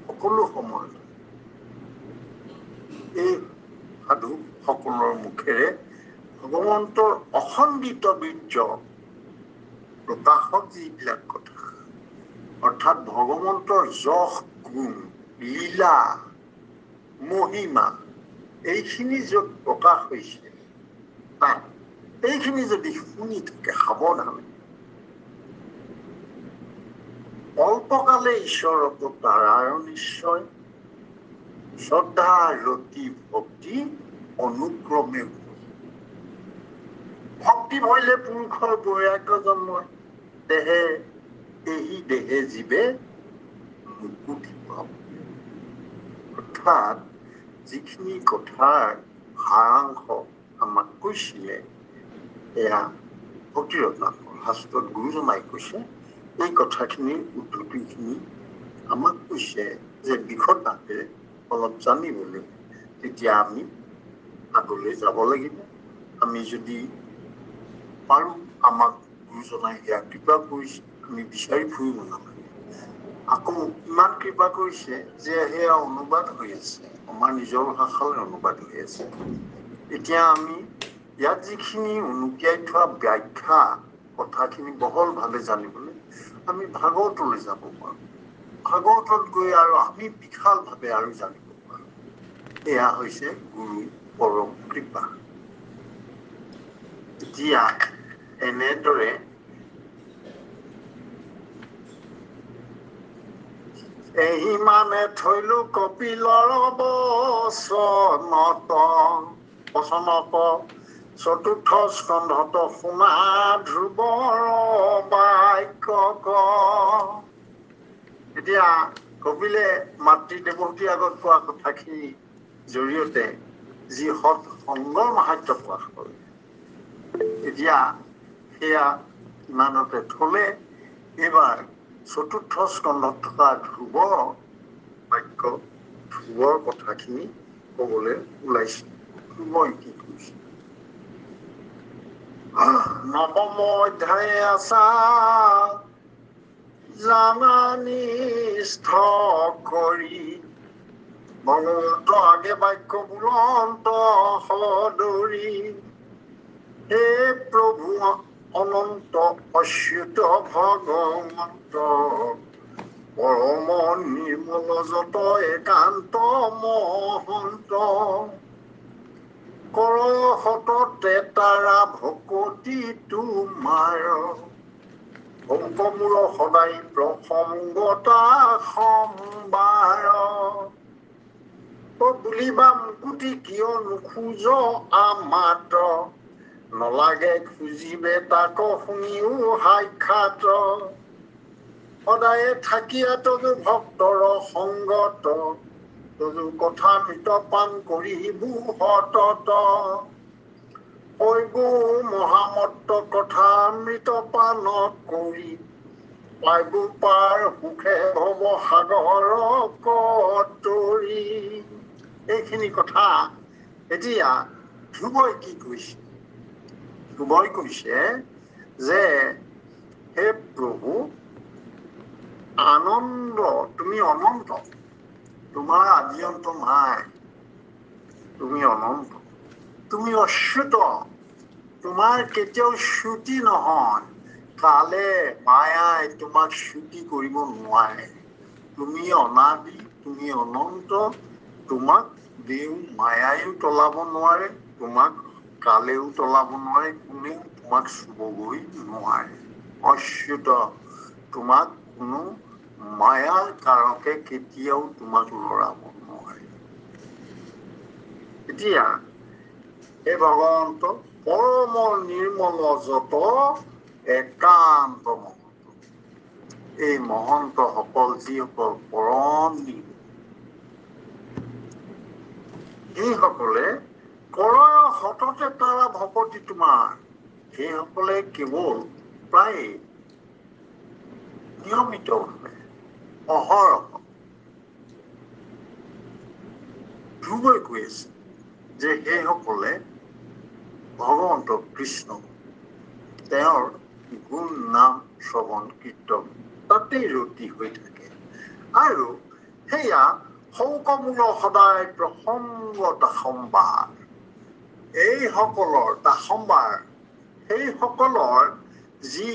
সকলো সময়ত এই সাধুসকলৰ মুখেৰে ভগৱন্তৰ অখণ্ডিত বীৰ্য প্ৰকাশক যিবিলাক কথা অৰ্থাৎ ভগৱন্তৰ যশ গুণ লীলা মহিমা এইখিনি য'ত প্ৰকাশ হৈছে তাত এইখিনি যদি শুনি থাকে সাৱধানে অল্পকালে ঈশ্বৰক তাৰাৰ নিশ্চয় শ্ৰদ্ধা ৰতি ভক্তি অনুক্ৰমে ভক্তি ভৰিলে পুৰুষৰ বৈৰাগ্য জন্ময় দেহে এই দেহে জীৱে মুকুতি পাব অৰ্থাৎ যিখিনি কথাৰ সাৰাংশ আমাক কৈছিলে এয়া ভক্তি ৰত্নাকৰ শাস্ত্ৰত গুৰুজনাই কৈছে এই কথাখিনিৰ উদ্ধতিখিনি আমাক কৈছে যে বিশদভাৱে অলপ জানিবলৈ তেতিয়া আমি আগলৈ যাব লাগিব আমি যদি পাৰো আমাক গুৰুজনাই সেয়া কৃপা কৰিছে আমি বিচাৰি ফুৰিব নালাগে আকৌ ইমান কৃপা কৰিছে যে সেয়া অনুবাদ হৈ আছে আমাৰ নিজৰ ভাষালৈ অনুবাদ হৈ আছে এতিয়া আমি ইয়াত যিখিনি উনুকিয়াই থোৱা ব্যাখ্যা কথাখিনি বহলভাৱে জানিবলৈ আমি ভাগৱতলৈ যাব পাৰো ভাগৱতত গৈ আৰু আমি বিশালভাৱে আৰু জানিব পাৰো এয়া হৈছে গুৰু পৰম কৃপা এতিয়া এনেদৰে ইমানে থৈলো কপিলৰ বচনত চতুৰ্থ স্কন্ধত শুনা ধ্ৰুৱৰ বাক্য এতিয়া কপিলে মাতৃ দেৱকীৰ আগত কোৱা কথাখিনিৰ জৰিয়তে যি সৎসংগৰ মাহাত্ম্য প্ৰকাশ কৰে এতিয়া সেয়া ইমানতে থলে এইবাৰ চতুৰ্থ স্কন্ধত থকা ধ্ৰুৱৰ বাক্য ধ্ৰুৱৰ কথাখিনি কবলৈ ওলাইছে ধ্ৰুৱই কি কৈছে নৱম অধ্যায়ে আছা জানানিষ্ঠ কৰি ভগৱন্ত আগে বাক্য বুলন্ত সদৰি হে প্ৰভু অনন্ত অচ্যুত ভগৱন্ত পৰম নিৰ্মল যত একান্ত মহন্ত কৰ সততে তাৰা ভকতি তোমাৰ ভক্তমূল সদায় প্ৰসংগতা সম্বাৰ বুলিবা মুকুতি কিয় নোখোজ আমাত নলাগে খুজিবে তাক শুনিও সাক্ষাৎ সদায়ে থাকিয়া তজু ভক্তৰ সংগত তজু কথা মৃত পান কৰিবু সতত কৈবু মহামত্ত কথা মৃত পান কৰি পাইবু পাৰ সুখে ভৱ সাগৰ কতৰি। এইখিনি কথা এতিয়া ধ্ৰুৱই কি কৈছে? ধ্ৰুৱই কৈছে যে হে প্ৰভু আনন্দ, তুমি অনন্ত, তোমাৰ আদি অন্ত নাই, তুমি অনন্ত, তুমি অচ্যুত, তোমাৰ কেতিয়াও শ্ৰুতি নহয়, কালে মায়াই তোমাক শ্ৰুতি কৰিব নোৱাৰে, তুমি অনাদি, তুমি অনন্ত, তোমাক দেও মায়াইও তলাব নোৱাৰে, তোমাক কালেও তলাব নোৱাৰে, কোনেও তোমাক চুবগৈ নোৱাৰে, অচ্যুত, তোমাক কোনো মায়াৰ কাৰকে কেতিয়াও তোমাক লৰাব নোৱাৰে। এতিয়া এই ভগৱন্ত পৰম নিৰ্মল যত একান্ত মহন্ত, এই মহন্তসকল যিসকল পৰম নিৰ্মল, সেইসকলে কৰয় সততে তাৰা ভকতি তোমাৰ, সেইসকলে কেৱল প্ৰায় নিয়মিতভাৱে অহৰহ ধ্ৰুৱই কৈ আছে যে সেইসকলে ভগৱন্ত কৃষ্ণ তেওঁৰ গুণ নাম শ্ৰৱণ কীৰ্তন তাতেই ৰতি হৈ থাকে। আৰু সেয়া শৌকমূল সদায় প্ৰসংগ দাসম্বাৰ, এইসকলৰ দাসম্বাৰ, সেইসকলৰ যি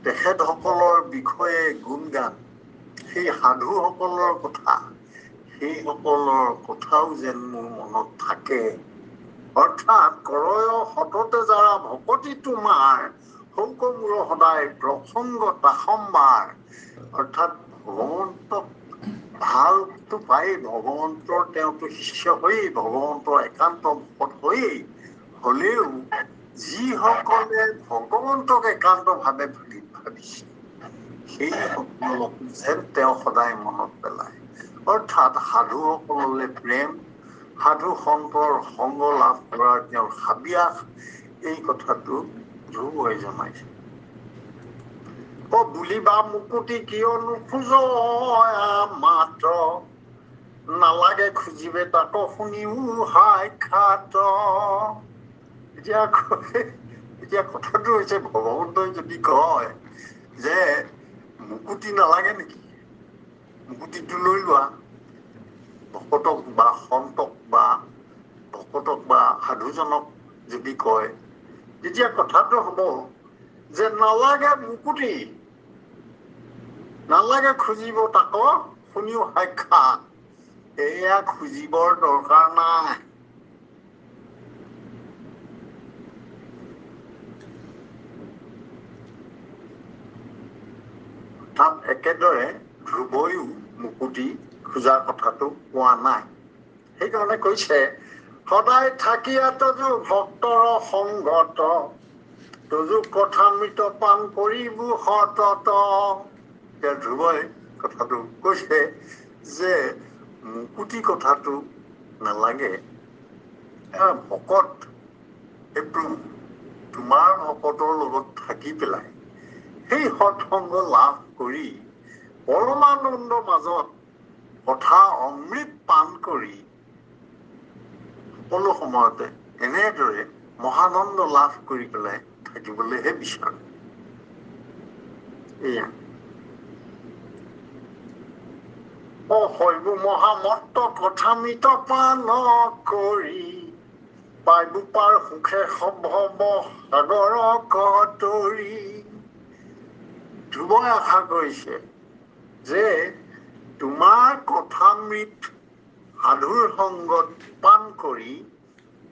তেখেতসকলৰ বিষয়ে গুণগান, সেই সাধুসকলৰ কথা, সেইসকলৰ কথাও যেন মোৰ মনত থাকে। অৰ্থাৎ কৰয় সততে যাৰা ভকতি তোমাৰ, শৌকমূল সদায় প্ৰসংগ দাসম্বাৰ, অৰ্থাৎ ভগৱন্তক ভালটো পাই ভগৱন্তৰ তেওঁতো শিষ্য হৈয়েই, ভগৱন্তৰ একান্ত ভকত হৈয়েই, হলেও যিসকলে ভগৱন্তক একান্ত ভাৱে ভাবিছে, সেই সকলক যেন তেওঁ সদায় মনত পেলায়। অৰ্থাৎ সাধুসকললৈ প্ৰেম, সাধু সন্তৰ সংগ লাভ কৰাৰ তেওঁৰ হাবিয়াস, এই কথাটো ধ্ৰুৱই জনাইছে। বুলিবা মুকুতি কিয় নোখোজ মাত্ৰ, নালাগে খুজিবে তাক শুনিও সাক্ষাৎ। এতিয়া কথাটো হৈছে ভগৱন্তই যদি কয় যে মুকুতি নালাগে নেকি, মুকুতিটো লৈ লোৱা, ভকতক বা সন্তক বা ভকতক বা সাধুজনক যদি কয়, তেতিয়া কথাটো হব যে নালাগে মুকুতি, নালাগে খুজিব তাক শুনিও সাক্ষাৎ, এয়া খুজিবৰ দৰকাৰ নাই। তাত একেদৰে ধ্ৰুৱইও মুকুতি খোজাৰ কথাটো কোৱা নাই। সেইকাৰণে কৈছে সদায় থাকিয়া তজু ভক্তৰ সংগত, তজু কথামৃত পান কৰিবু সতত। এতিয়া ধ্ৰুৱই কথাটো কৈছে যে মুকুতি কথাটো নালাগে, ভকত, তোমাৰ ভকতৰ লগত থাকি পেলাই সেই সৎসংগ লাভ কৰি পৰমানন্দৰ মাজত কথা অমৃত পান কৰি সকলো সময়তে এনেদৰে মহানন্দ লাভ কৰি পেলাই থাকিবলৈহে বিচাৰো। এয়া অশৈব মহামত্ত কথামৃত পান কৰি পাইবু পাৰ সুখে সম্ভৱ সাগৰ কতৰি। ধ্ৰুৱই আশা কৰিছে যে তোমাৰ কথামৃত সাধুৰ সংগত পান কৰি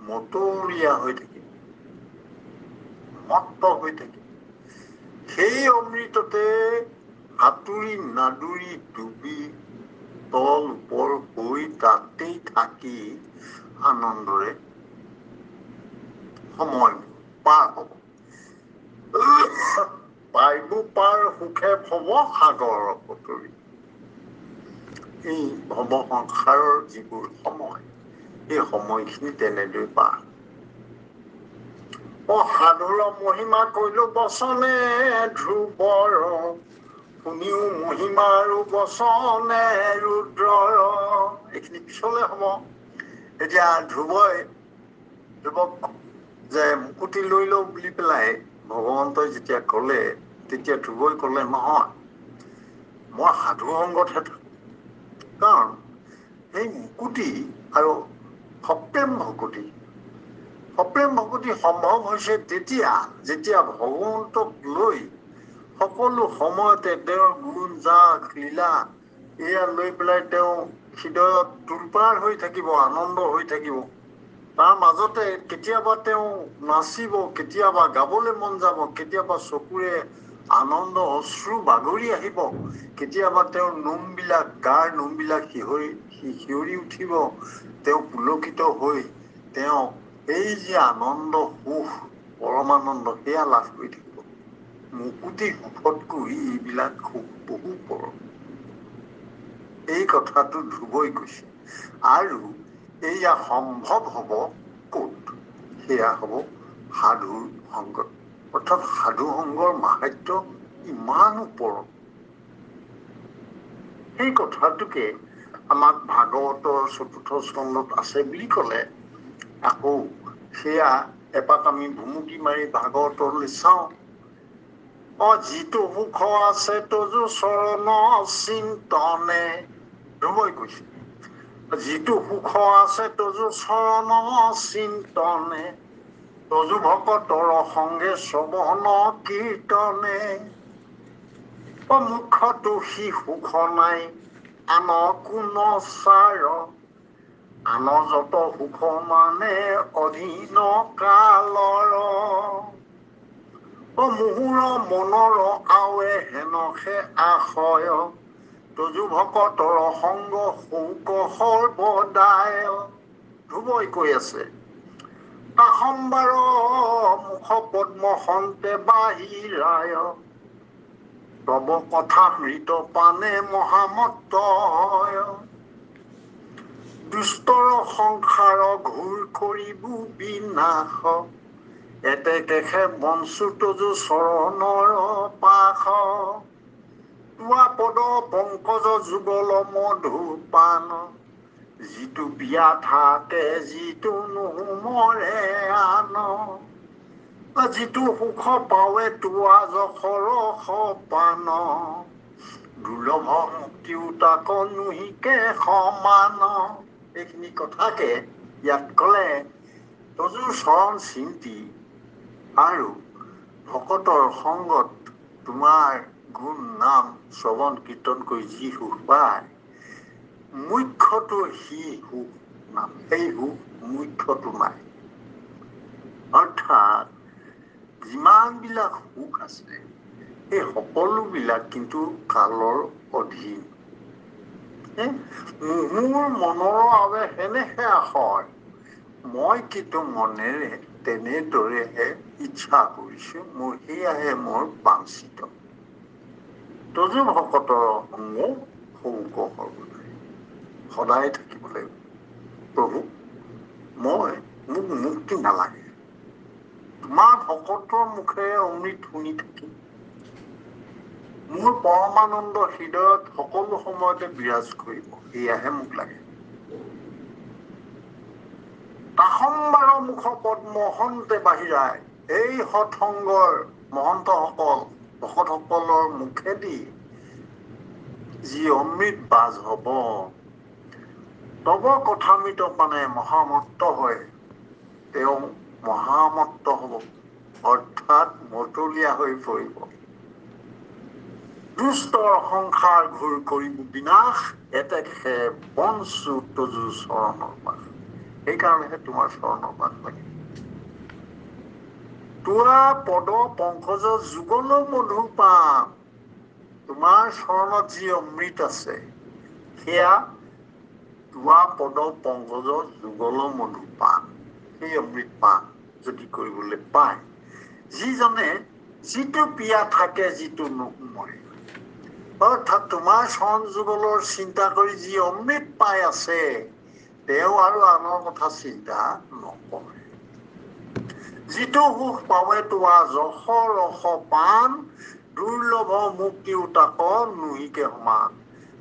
মতলীয়া হৈ থাকিব, মত্ত হৈ থাকিব, সেই অমৃততে সাঁতুৰি নাদুৰি ডুবি তল ওপৰ হৈ তাতেই থাকি আনন্দৰে সময় পাৰ হ'ব। পাইবো পাৰ সুখে ভৱ সাগৰ পতৰি। এই ভৱ সংসাৰৰ যিবোৰ সময়, এই সময়খিনি তেনেদৰে পাৰ। সাধুৰ মহিমা কৈলো বচনে ধ্ৰুৱৰ, শুনিও মহিমা আৰু বচনে ৰুদ্ৰৰ। এইখিনি পিছলে হব। এতিয়া ধ্ৰুৱক যে মুকুতি লৈ লওঁ বুলি পেলাই ভগৱন্তই যেতিয়া কলে, তেতিয়া ধ্ৰুৱই কলে নহয়, মই সাধু সংগতহে থাকো। কাৰণ সেই মুকুতি আৰু সপ্ৰেম ভকুতি, সপ্ৰেম ভকুতি সম্ভৱ হৈছে তেতিয়া, যেতিয়া ভগৱন্তক লৈ সকলো সময়তে তেওঁৰ গুণ জাক লীলা এয়া লৈ পেলাই তেওঁ হৃদয়ত তোলপাৰ হৈ থাকিব, আনন্দ হৈ থাকিব। তাৰ মাজতে কেতিয়াবা তেওঁ নাচিব, কেতিয়াবা গাবলৈ মন যাব, কেতিয়াবা চকুৰে আনন্দ অশ্ৰু বাগৰি আহিব, কেতিয়াবা তেওঁৰ গাৰ নোমবিলাক শিয়ৰি উঠিব, তেওঁ পুলকিত হৈ তেওঁ এই যে আনন্দ সুখ পৰমানন্দ সেয়া লাভ কৰি থাকিব। মুকুতি সুখতকৈ এইবিলাক সুখ বহু পৰ। এই কথাটো ধ্ৰুৱই কৈছে। আৰু এইয়া সম্ভৱ হব ক'ত? সেয়া হব সাধুৰ সংগত। অৰ্থাৎ সাধু সংগৰ মাহাত্ম্য ইমান ওপৰত। সেই কথাটোকে আমাক ভাগৱতৰ ৪ৰ্থ স্কন্ধত আছে বুলি কলে, আকৌ সেয়া এপাক আমি ভুমুকি মাৰি ভাগৱতলৈ চাওঁ। যিটো সুখ আছে তজু চৰণ চিন্তনে, ধ্ৰুৱই কৈছে। যিটো সুখ আছে তজু চৰণ চিন্তনে, তজু ভকতৰ সংগে শ্ৰৱণ কীৰ্তনে। মুখ্যটো সি সুখ নাই আন কোন চাৰ, আন যত সুখ মানে অধীন কালৰ। মুহুৰ মনৰ আৱে হেনহে আশয়, তজু ভকতৰ সংগ শোক সৰ্বদায়। ধ্ৰুৱই কৈ আছে, তাসম্বাৰ মুখ পদ্ম সন্তে বাহিৰায়, তব কথামৃত পানে মহামত্তয়। দুষ্টৰ সংসাৰ ঘূৰ কৰিবো বিনাশ, এতেকেষে বঞ্চু তজু চৰণৰ পাশ। তোৱা পদ পংকজ যুগল মধুপান, যিটো বিয়া থাকে যিটো নোমৰে আন। যিটো সুখ পাৱে তোৱা যশৰ সপান, দুৰ্লভ মুক্তিও তাক নুহিকে সমান। এইখিনি কথাকে ইয়াত কলে, তজু চৰণ চিন্তি আৰু ভকতৰ সংগত তোমাৰ গুণ নাম শ্ৰৱণ কীৰ্তন কৰি যি সুখ পায়, মুখ্যটো সি সুখ নাম, সেই সুখ মুখ্যটো নাই। অৰ্থাৎ যিমান বিলাক সুখ আছে, এই সকলোবিলাক কিন্তু কালৰ অধীন। মুহুৰ মনৰ বাবে সেনেহে আশয়, মই কিন্তু মনেৰে তেনেদৰেহে ইচ্ছা কৰিছো, মোৰ সেয়াহে মোৰ বাঞ্ছিত। তজু ভকতৰ সংগ শৌক সৰ্বদাই, সদায় থাকিব লাগিব। প্ৰভু মোক মুক্তি নালাগে, তোমাৰ ভকতৰ মুখেৰে অমৃত শুনি থাকিম। মোৰ পৰমানন্দ হৃদয়ত সকলো সময়তে বিৰাজ কৰিব, সেয়াহে মোক লাগে। তাসম্বাৰ মুখ পদ্ম সন্তে বাহিৰাই, এই সৎসংগৰ মহন্তসকল ভকতসকলৰ মুখেদি যি অমৃত বাজ হব, তব কথামৃত পানে মহামত্ত হয়, তেওঁ মহামত্ত হব, অৰ্থাৎ মতলীয়া হৈ পৰিব। দুষ্টৰ সংসাৰ ঘূৰ কৰিব বিনাশ, এতেকে বঞ্চু তজু চৰণৰ পাশ। সেইকাৰণেহে তোমাৰ চৰণৰ পাশ লাগে। তোৱা পদ পংকজ যুগল মধুপান, তোমাৰ চৰণত যি অমৃত আছে, সেয়া তোৱা পদ পংকজ যুগল মধুপান, সেই অমৃত পান যদি কৰিবলৈ পায়, যিজনে যিটো পিয়া থাকে যিটো নুমৰে অৰ্থাৎ তোমাৰ চৰণ যুগলৰ চিন্তা কৰি যি অমৃত পাই আছে তেওঁ আৰু আনৰ কথা চিন্তা নকৰে যিটো সুখ পাৱে তোমাৰ যশ ৰস পাণ দুৰ্লভ মুক্তিও তাক নুহিকে সমান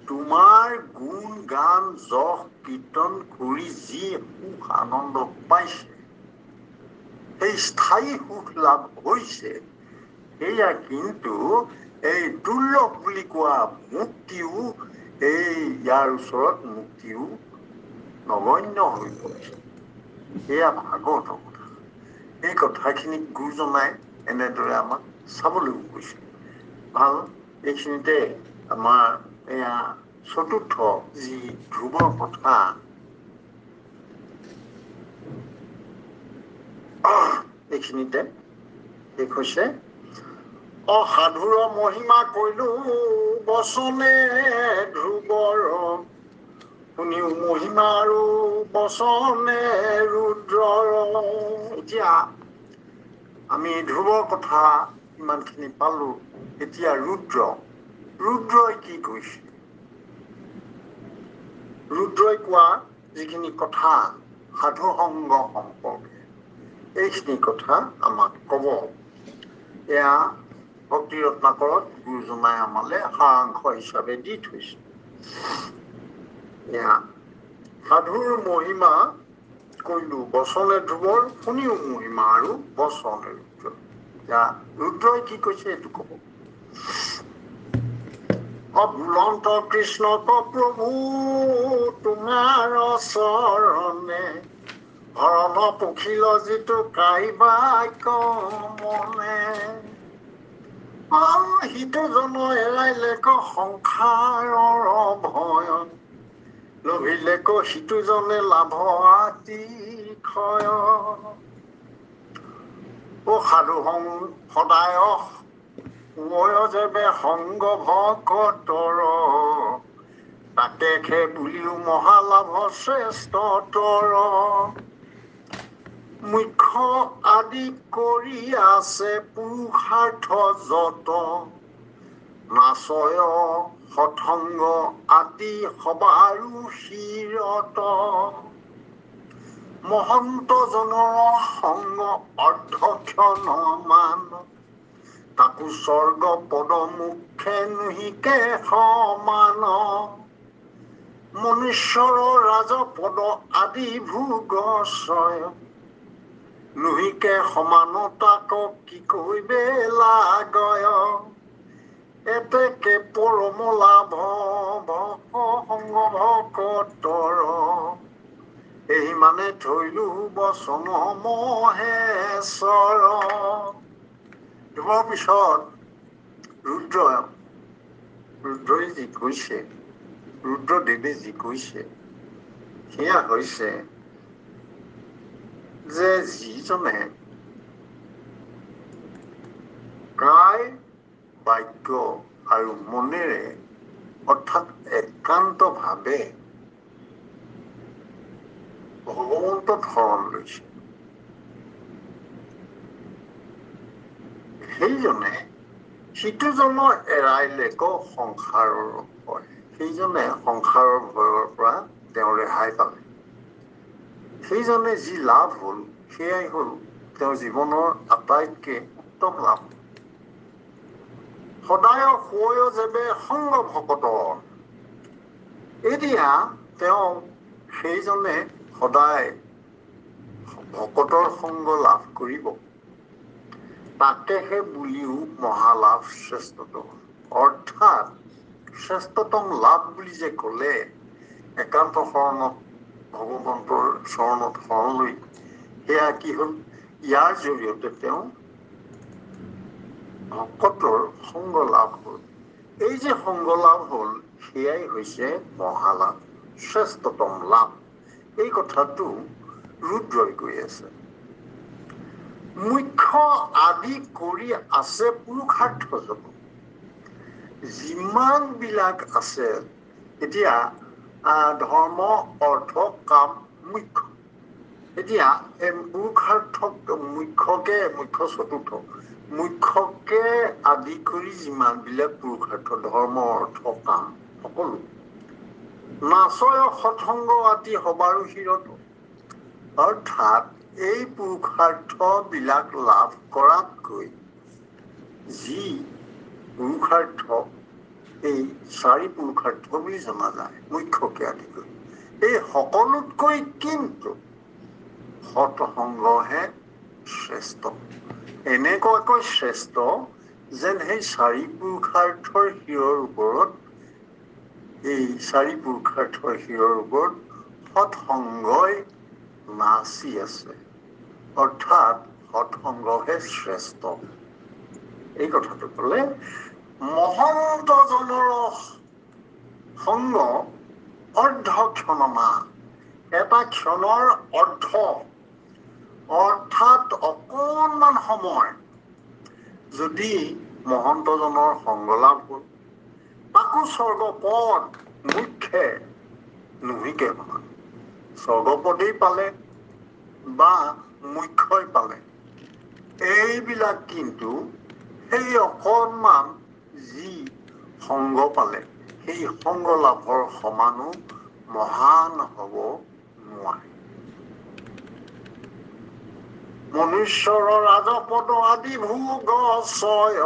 তোমাৰ গুণ গান যশ কীৰ্তন কৰি যি সুখ আনন্দ পাইছে সেই স্থায়ী সুখ লাভ হৈছে সেয়া কিন্তু এই দুৰ্লভ বুলি কোৱা মুক্তিও এই ইয়াৰ ওচৰত মুক্তিও নগণ্য হৈ পৰিছে এয়া ভাগৱতৰ কথা এই কথাখিনিক গুৰুজনাই এনেদৰে আমাক চাবলৈ কৈছে ভাল এইখিনিতে আমাৰ এয়া চতুৰ্থ যি ধ্ৰুৱৰ কথা এইখিনিতে শেষ হৈছে অসাধুৰ মহিমা কৈলো বচনে ধ্ৰুৱৰ শুনিও মহিমা আৰু বচনে ৰুদ্ৰৰ এতিয়া আমি ধ্ৰুৱৰ কথা ইমানখিনি পালো এতিয়া ৰুদ্ৰই কি কৈছে ৰুদ্ৰই কোৱা যিখিনি কথা সাধু সংগ সম্পৰ্কে এইখিনি কথা আমাক কব এয়া ভক্তি ৰত্নাকৰত গুৰুজনাই আমালে সাৰাংশ হিচাপে দি থৈছে এয়া সাধুৰ মহিমা কৈলো বচনে ধ্ৰুৱৰ শুনিও মহিমা আৰু বচনে ৰুদ্ৰ এতিয়া ৰুদ্ৰই কি কৈছে এইটো কব অবুলন্ত কৃষ্ণ প্ৰভু তোমাৰ চৰণে হৰণ পখিল যিটো কাইবাক্য মনে সিটো জন এৰাইলে সংসাৰৰ ভয় লভিলে সিটো জনে লাভ আতিশয় সাধু সদায় যেবে সংগ ভকতৰ তাকে খে বুলিও মহালাভ শ্ৰেষ্ঠতৰ মুখ্য আদি কৰি আছে পুৰুষাৰ্থ যত নাচয় সৎসংগ আদি সবাৰো শিৰত মহন্ত জনৰ সংগ অৰ্ধক্ষণ মান তাকো স্বৰ্গ পদ মুখে নুহিকে সমান মনুষ্যৰ ৰাজপদ আদি ভোগশ্ৰয় নুহিকে সমানতাক কি কৰিবে লাগয় এতেকে পৰম লাভ সংগ ভকতৰ এই মানে থৈলো বচন মহেশ্বৰ তোমাৰ পিছত ৰুদ্ৰই যি কৈছে ৰুদ্ৰদেৱে যি কৈছে সেয়া হৈছে যে যিজনে কায় বাক্য আৰু মনেৰে অৰ্থাৎ একান্তভাৱে ভগৱন্তত শৰণ লৈছে সেইজনে সিটোজনৰ এৰাইলে সংসাৰৰ ভয় সেইজনে সংসাৰৰ ভয়ৰ পৰা তেওঁ ৰেহাই পালে সেইজনে যি লাভ হ'ল সেয়াই হ'ল তেওঁৰ জীৱনৰ আটাইতকৈ উত্তম লাভ সদায় শুৱয় যেবে সংগ ভকতৰ এতিয়া তেওঁ সেইজনে সদায় ভকতৰ সংগ লাভ কৰিব তাকেহে বুলিও মহালাভ শ্ৰেষ্ঠতম অৰ্থাৎ শ্ৰেষ্ঠতম লাভ বুলি যে কলে একান্ত শৰণত ভগৱন্তৰ চৰণত শৰণ লৈ সেয়া কি হ'ল ইয়াৰ জৰিয়তে তেওঁ ভকতৰ সংগ লাভ হ'ল এই যে সংগ লাভ হ'ল সেয়াই হৈছে মহালাভ শ্ৰেষ্ঠতম লাভ এই কথাটো ৰুদ্ৰই কৈ আছে মুখ্য আদি কৰি আছে পুৰুষাৰ্থ যত যিমান বিলাক আছে এতিয়া ধৰ্ম অৰ্থ কাম মুখ্য এতিয়া এই পুৰুষাৰ্থক মুখ্য চতুৰ্থ মুখ্যকে আদি কৰি যিমানবিলাক পুৰুষাৰ্থ ধৰ্ম অৰ্থ কাম সকলো নাচয় সৎসংগ আদি সবাৰো শিৰত অৰ্থাৎ এই পুৰুষাৰ্থবিলাক লাভ কৰাতকৈ যি পুৰুষাৰ্থ এই চাৰি পুৰুষাৰ্থ বুলি জনা যায় মুখ্যকে আদি কৰি এই সকলোতকৈ কিন্তু সৎসংগহে শ্ৰেষ্ঠ এনেকুৱাকৈ শ্ৰেষ্ঠ যেন সেই চাৰি পুৰুষাৰ্থৰ শিৰৰ ওপৰত এই চাৰি পুৰুষাৰ্থৰ শিৰৰ ওপৰত সৎসংগই নাচি আছে অৰ্থাৎ সৎসংগহে শ্ৰেষ্ঠ এই কথাটো ক'লে মহন্তজনৰ সংগ অৰ্ধ ক্ষণমা এটা ক্ষণৰ অৰ্ধ অৰ্থাৎ অকণমান সময় যদি মহন্তজনৰ সংগ লাভ হ'ল তাকো স্বৰ্গপদ মুখ্যে নুহিকে সমান স্বৰ্গপদেই পালে বা মুখ্যই পালে এইবিলাক কিন্তু সেই অকণমান যি সংগ পালে সেই সংগ লাভৰ সমানো মহান হ'ব নোৱাৰে মনুষ্যৰ ৰাজপদ আদি ভোগ ছয়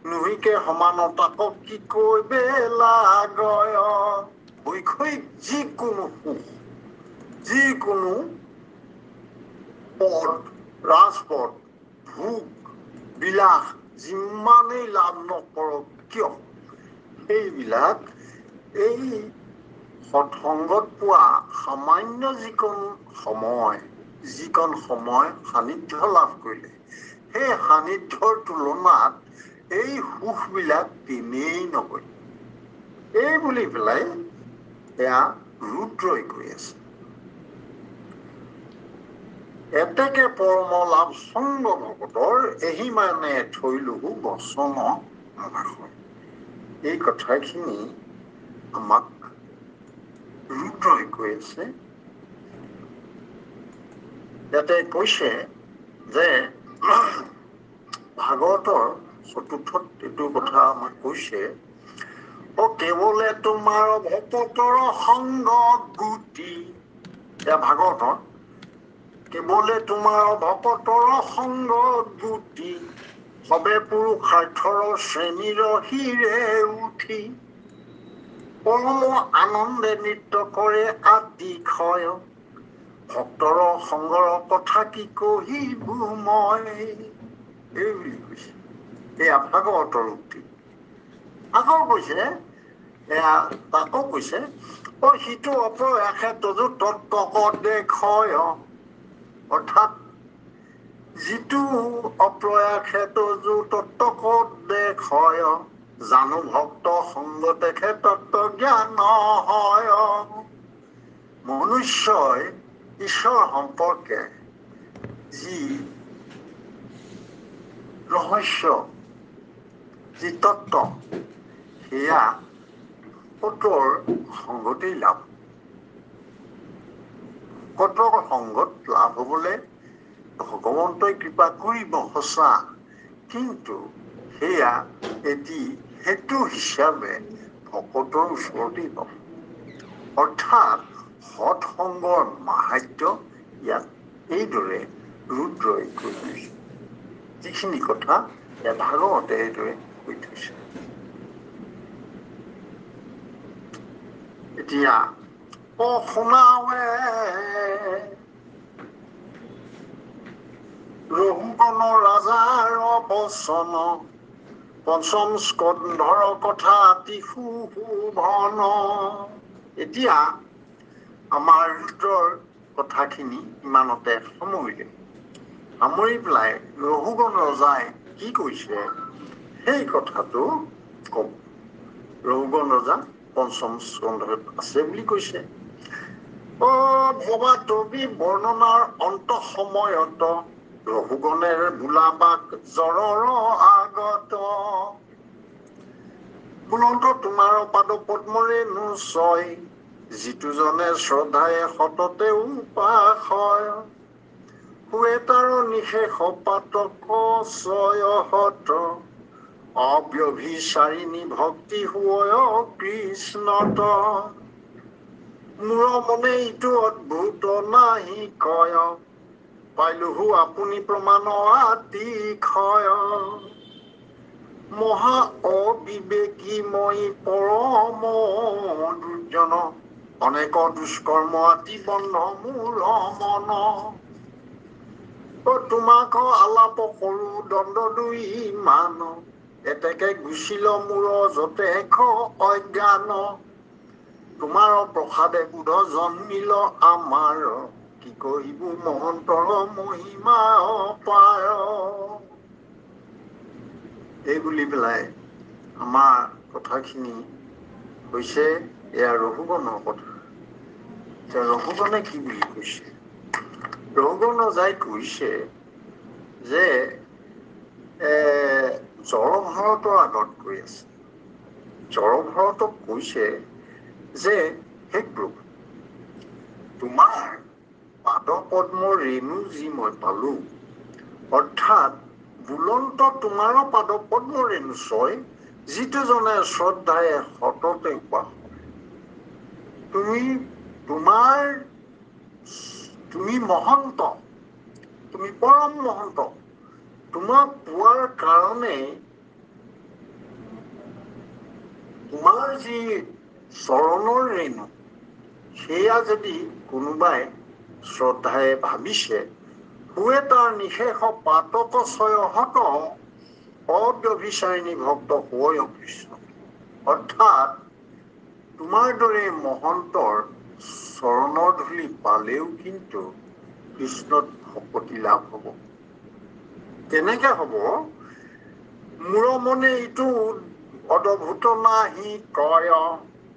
নুহিকে সমানতাকক কি কৈবে লাগয় বৈষয়িক যিকোনো সুখ যিকোনো পদ ৰাজপদ ভোগ বিলাস যিমানেই লাভ নকৰক কিয় সেইবিলাক এই সৎসংগত পোৱা সামান্য যিকণ সময় সান্নিধ্য লাভ কৰিলে সেই সান্নিধ্যৰ তুলনাত এই সুখবিলাক তেনেই নগৈ এই বুলি পেলাই এয়া ৰুদ্ৰই কৈ আছে এতেকে পৰম লাভ সংগ ভকতৰ এহি মানে থৈলুহু বচন ভাষণ এই কথাখিনি আমাক ৰুদ্ৰই কৈ আছে ইয়াতে কৈছে যে ভাগৱতৰ চতুৰ্থত এইটো কথা আমাক কৈছে কেৱলে তোমাৰ ভকতৰ সংগ গুটি এয়া ভাগৱতৰ কেৱলে তোমাৰ ভকতৰ সংগ গুটি সবে পুৰুষাৰ্থৰ শ্ৰেণীৰ শিৰে উঠি পৰম আনন্দে নৃত্য কৰে আতিশয় ভক্তৰ সংগৰ কথা কি কহিবো মই এই বুলি কৈছে এয়া ভাগৱতৰ উক্তি আকৌ কৈছে এয়া তাকো কৈছে সিটো অপ্ৰয়াসে তজু তত্ত্বক দেখয় অৰ্থাৎ যিটো অপ্ৰয়াসে তজু তত্ত্বক দেখয় জানো ভক্ত সংগ দেখে তত্ত্ব জ্ঞান হয় মনুষ্যই ঈশ্বৰ সম্পৰ্কে যি ৰহস্য যি তত্ত্ব সেয়া ভকতৰ সংগতেই লাভ ভকতৰ সংগত লাভ হবলৈ ভগৱন্তই কৃপা কৰিব সঁচা কিন্তু সেয়া এটি হেতু হিচাপে ভকতৰ ওচৰতেই পাব অৰ্থাৎ সৎসংগৰ মাহাত্য ইয়াত এইদৰে ৰুদ্ৰই কৈ থৈছে যিখিনি কথা ইয়াত ভাগৱতে এইদৰে কৈ থৈছে এতিয়া শুনাৱে ৰঘুগণ ৰাজাৰ বচন পঞ্চম স্কন্ধৰ কথা অতি সুশোভন এতিয়া আমাৰ ৰুদ্ৰৰ কথাখিনি ইমানতে সামৰিলে সামৰি পেলাই ৰঘুগণ ৰজাই কি কৈছে সেই কথাটো কম ৰঘুগণ ৰজা পঞ্চম স্কন্ধত আছে বুলি কৈছে ভবা তবি বৰ্ণনাৰ অন্ত সময়ত ৰঘুগণেৰ বোলাবাক জৰৰ আগত বুলন্ত তোমাৰ পাদ পদ্মৰে নোচয় যিটো জনে শ্ৰদ্ধায়ে সততে উপাসয় হুৱেতাৰ নিশেষ পাতক ছয়হত অব্যভিচাৰিণী ভক্তি হুয় কৃষ্ণত মোৰ মনে ইটো অদ্ভুত নাহি কয় পাইলোহু আপুনি প্ৰমাণ আতিশয় মহা অবিবেকী মই পৰম দুৰ্জন অনেক দুষ্কৰ্ম আতি বন্ধ মোৰ মন তোমাক আলাপ কৰো দণ্ড দুই মান এতেকে গুচিল মোৰ যতেক অজ্ঞান তোমাৰ প্ৰসাদে বুধ জন্মিল আমাৰ কি কহিব মহন্তৰ মহিমা পায় এই বুলি পেলাই আমাৰ কথাখিনি হৈছে এয়া ৰঘুগণৰ কথা এতিয়া ৰঘুগণে কি বুলি কৈছে ৰঘুগণ যাই কৈছে যে জড়ভাৰতৰ আগত কৈ আছে জড়ভাৰতক কৈছে যে হে প্ৰভু তোমাৰ পাদপদ্মৰ ৰেণু যি মই পালো অৰ্থাৎ বুলন্ত তোমাৰ পাদপদ্ম ৰেণু ছয় যিটো জনে শ্ৰদ্ধাৰে সততে উপাসনা তুমি মহন্ত তুমি পৰম মহন্ত তোমাক পোৱাৰ কাৰণে তোমাৰ যি চৰণৰ ৰেণু সেয়া যদি কোনোবাই শ্ৰদ্ধাৰে ভাবিছে হুৱেতাৰ নিশেষ পাতক ছয়হত অব্যভিচাৰিণী ভক্ত হুয় কৃষ্ণ অৰ্থাৎ তোমাৰ দৰে মহন্তৰ চৰণৰ ধূলি পালেও কিন্তু কৃষ্ণত ভকতি লাভ হব কেনেকে হব মোৰ মনে এইটো অদ্ভুত নাহি কয়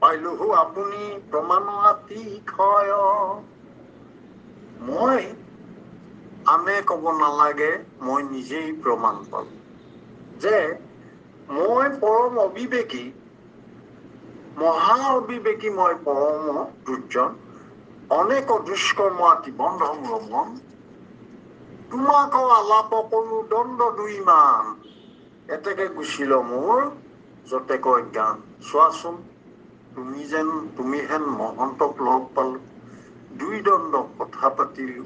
পাইলোহু আপুনি প্ৰমাণ আতিশয় মই আনে কব নালাগে মই নিজেই প্ৰমাণ পালো যে মই পৰম অবিবেকী মহা অবিবেকী মই পৰম দুৰ্জন অনেক দুষ্কৰ্ম আতি বন্ধ মোৰ মন তোমাক আলাপ কৰো দণ্ড দুই মান এতেকে গুচিল মোৰ যতেক অজ্ঞান চোৱাচোন তুমি হেন মহন্তক লগ পালো দুই দণ্ড কথা পাতিলো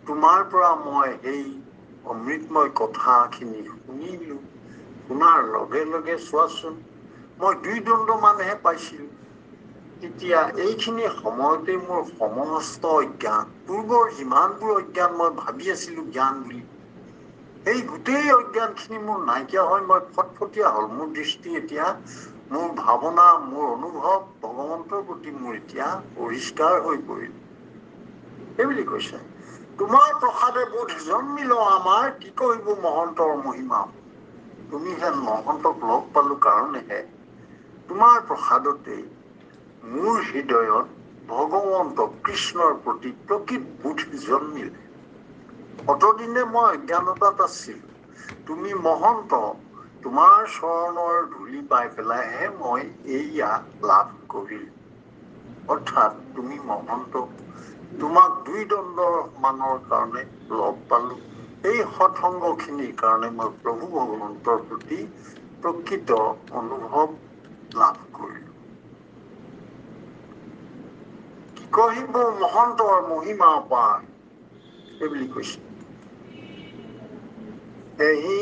তোমাৰ পৰা মই সেই অমৃতময় কথাখিনি শুনিলো শুনাৰ লগে লগে চোৱাচোন মই দুই দণ্ড মানহে পাইছিলো তেতিয়া এইখিনি সময়তে মোৰ সমস্ত অজ্ঞান পূৰ্বৰ যিমানবোৰ অজ্ঞান মই ভাবি আছিলো জ্ঞান বুলি এই গোটেই অজ্ঞানখিনি মোৰ নাইকিয়া হয় মই ফটফটীয়া হল মোৰ দৃষ্টি এতিয়া মোৰ ভাৱনা মোৰ অনুভৱ ভগৱন্তৰ প্ৰতি মোৰ এতিয়া পৰিষ্কাৰ হৈ পৰিল এইবুলি কৈছে তোমাৰ প্ৰসাদে বোধ জন্মিল আমাৰ কি কৰিব মহন্তৰ মহিমা তুমি হেন মহন্তক লগ পালো কাৰণেহে তোমাৰ প্ৰসাদতে মোৰ হৃদয়ত ভগৱন্ত কৃষ্ণৰ প্ৰতি প্ৰকৃত বোধ জন্মিলে অতদিনে মই অজ্ঞানতাত আছিলো তুমি মহন্ত তোমাৰ চৰণৰ ধূলি পাই পেলাইহে মই এইয়া লাভ কৰিলো অৰ্থাৎ তুমি মহন্ত তোমাক দুই দণ্ডৰ মানৰ কাৰণে লগ পালো এই সৎসংগখিনিৰ কাৰণে মই প্ৰভু ভগৱন্তৰ প্ৰতি প্ৰকৃত অনুভৱ লাভ কৰিলো কি কহিব মহন্তৰ মহিমা পায় এইবুলি কৈছে এহি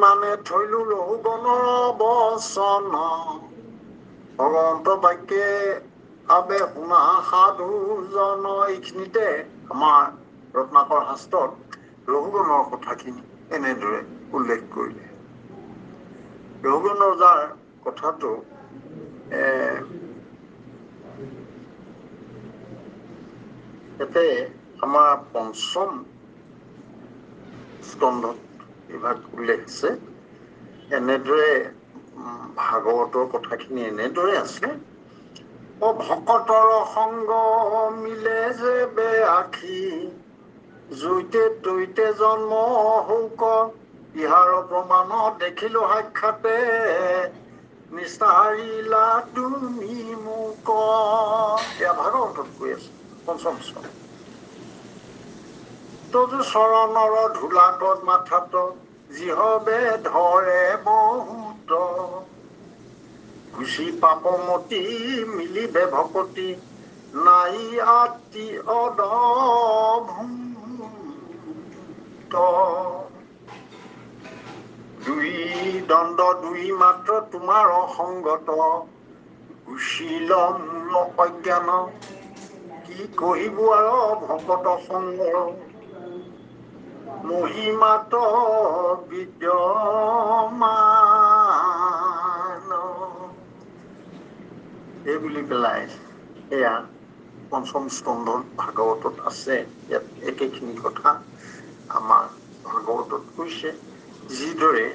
মানে থৈলো ৰঘুগণৰ বচন ভগৱন্ত বাক্যে আবে শুনা সাধু জন এইখিনিতে আমাৰ ৰত্নাকৰ শাস্ত্ৰত ৰঘুগণৰ কথাখিনি এনেদৰে উল্লেখ কৰিলে ৰঘুগণ ৰজাৰ কথাটো ইয়াতে আমাৰ পঞ্চম স্কন্ধত এইভাগ উল্লেখ আছে এনেদৰে ভাগৱতৰ কথাখিনি এনেদৰে আছে ভকতৰ সংগ মিলে যে বে আখি জুইতে তৈতে জন্ম হৌক ইহাৰ প্ৰমাণ দেখিলো সাক্ষাতে নিস্তাৰিলা তুমি মোক এয়া ভাগৱতত কৈ আছে পঞ্চম স্কন্ধ তজু চৰণৰ ধূলাকত মাথাত যিহবে ধৰে বহুত খুচি পাপমতি মিলিবে ভকতি নাই আতি অদভূত দুই দণ্ড দুই মাত্ৰ তোমাৰ অসংগত গুচিল মূল অজ্ঞান কি কহিব আৰু ভকত সংগ মহিমাত বিদ্যমান এই বুলি পেলাই এয়া পঞ্চম স্কন্ধত ভাগৱতত আছে। ইয়াত একেখিনি কথা আমাৰ ভাগৱতত কৈছে। যিদৰে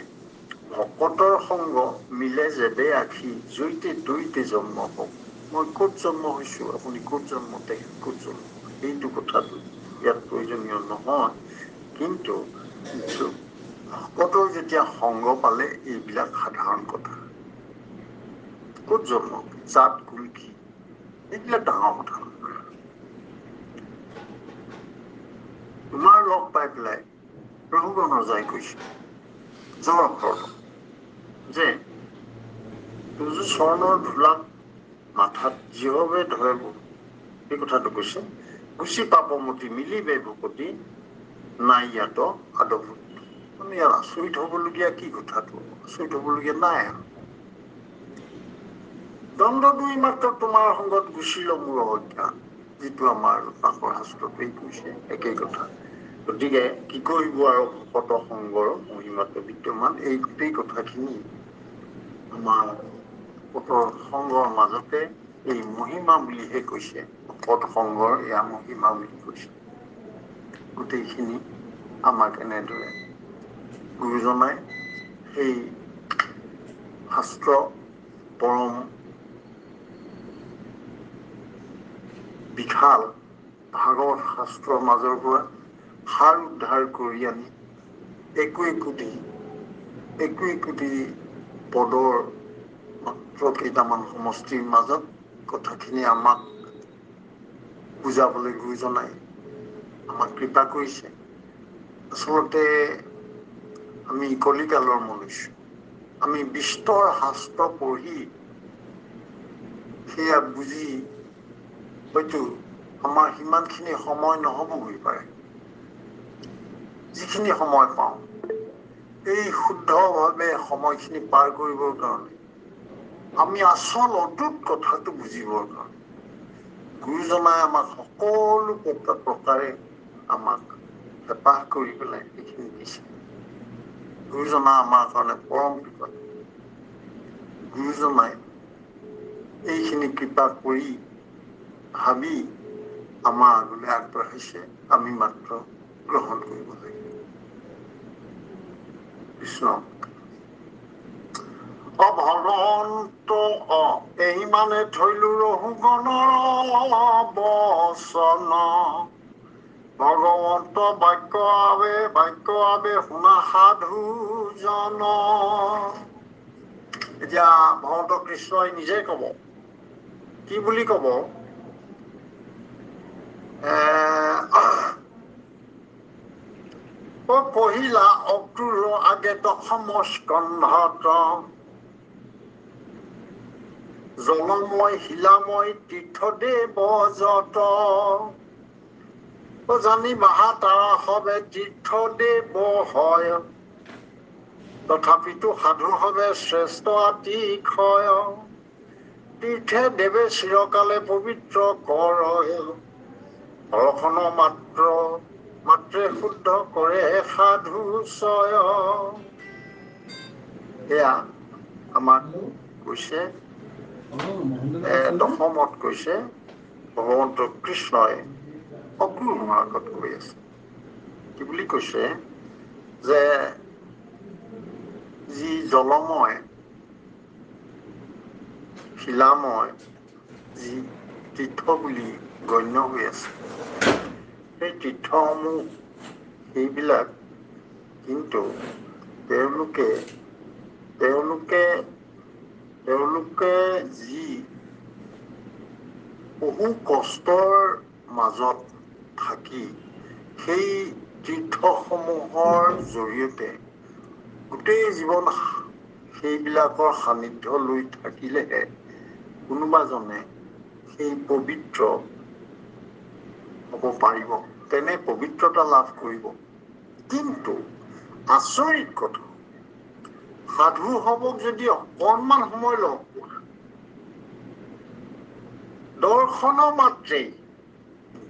ভকতৰ সংগ মিলে যেবে আখি জৈতে দৈতে জন্ম হওক। মই ক'ত জন্ম হৈছো, আপুনি ক'ত জন্ম, তেখেত ক'ত জন্ম, সেইটো কথাটো ইয়াত প্ৰয়োজনীয় নহয়। কিন্তু ভকতৰ যেতিয়া সংগ পালে এইবিলাক সাধাৰণ কথা। ক'ত জন্ম, জাত কুল কি, এইবিলাক ডাঙৰ কথা নহয়। তোমাৰ লগ পাই পেলাই ৰঘুগণৰজাই কৈছে জয়ভৰত যে তুজু চৰণৰ ধূলাক মাথাত যিহবে ধৰে বহুত, এই কথাটো কৈছে। গুচি পাপমতি মিলিবে ভকতি নাই ইয়াত আদভূত। মানে ইয়াৰ আচৰিত হবলগীয়া কি কথাটো, আচৰিত হবলগীয়া নাই আৰু। দণ্ড দুই মাত্ৰ তোমাৰ সংগত গুচিল মোৰ অজ্ঞান, যিটো আমাৰ ৰত্নাকৰ শাস্ত্ৰতেই কৈছে একেই কথা। গতিকে কি কৰিব আৰু ভকত সংগৰ মহিমাটো বিদ্যমান, এই গোটেই কথাখিনি আমাৰ ভকতৰ সংগৰ মাজতে এই মহিমা বুলিহে কৈছে। ভকত সংগৰ এয়া মহিমা বুলি কৈছে। গোটেইখিনি আমাক এনেদৰে গুৰুজনাই সেই শাস্ত্ৰ পৰম বিশাল ভাগৱত শাস্ত্ৰৰ মাজৰ পৰা সাৰ উদ্ধাৰ কৰি আনি একো একোটি পদৰ মাত্ৰ কেইটামান সমষ্টিৰ মাজত কথাখিনি আমাক বুজাবলৈ গুৰুজনাই আমাক কৃপা কৰিছে। আচলতে আমি কলিকালৰ মনুষ্য, আমি বিস্তৰ শাস্ত্ৰ পঢ়ি সেয়া বুজি হয়তো আমাৰ সিমানখিনি সময় নহ'বগৈ পাৰে। যিখিনি সময় পাওঁ এই শুদ্ধভাৱে সময়খিনি পাৰ কৰিবৰ কাৰণে, আমি আচল অটুট কথাটো বুজিবৰ কাৰণে গুৰুজনাই আমাক সকলো প্ৰকাৰে আমাক হেঁপাহ কৰি পেলাই সেইখিনি দিছে। গুৰুজনা আমাৰ কাৰণে পৰম কৃপালু। গুৰুজনাই এইখিনি কৃপা কৰি ভাবি আমাৰ আগলৈ আগবাঢ়িছে, আমি মাত্ৰ গ্ৰহণ কৰিব লাগে। কৃষ্ণ ভগৱন্ত এই মানে থৈলো ৰঘুগণৰ বচন, ভগৱন্ত বাক্য আবে শুনা সাধু জন। এতিয়া ভগৱন্ত কৃষ্ণই নিজে কব, কি বুলি কব, পহিলা অক্টোৰ আগে দশম স্কন্ধত জলময় শিলাময় তীৰ্থদেৱ যত, জানি বাহা তাৰা হবে তীৰ্থদেৱ হয়, তথাপিতো সাধু হবে শ্ৰেষ্ঠ আতিশয়, তীৰ্থে দেৱে চিৰকালে পবিত্ৰ কৰ, ঘৰখন মাত্ৰে শুদ্ধ কৰে সাধু চয়। এয়া আমাক কৈছে, দশমত কৈছে ভগৱন্ত কৃষ্ণই অক্ৰূৰ মাৰ্গত কৈ আছে। কি বুলি কৈছে যে যি জলময় শিলাময় যি তীৰ্থ বুলি গণ্য হৈ আছে, সেই তীৰ্থসমূহ সেইবিলাক কিন্তু তেওঁলোকে যি বহু কষ্টৰ মাজত থাকি সেই তীৰ্থসমূহৰ জৰিয়তে গোটেই জীৱন সেইবিলাকৰ সান্নিধ্য লৈ থাকিলেহে কোনোবাজনে সেই পবিত্ৰ হ'ব পাৰিব, তেনে পবিত্ৰতা লাভ কৰিব। কিন্তু আচৰিত কথা, সাধু হ'বক যদি অকণমান সময় লগ পোৱা, দৰ্শন মাত্ৰেই,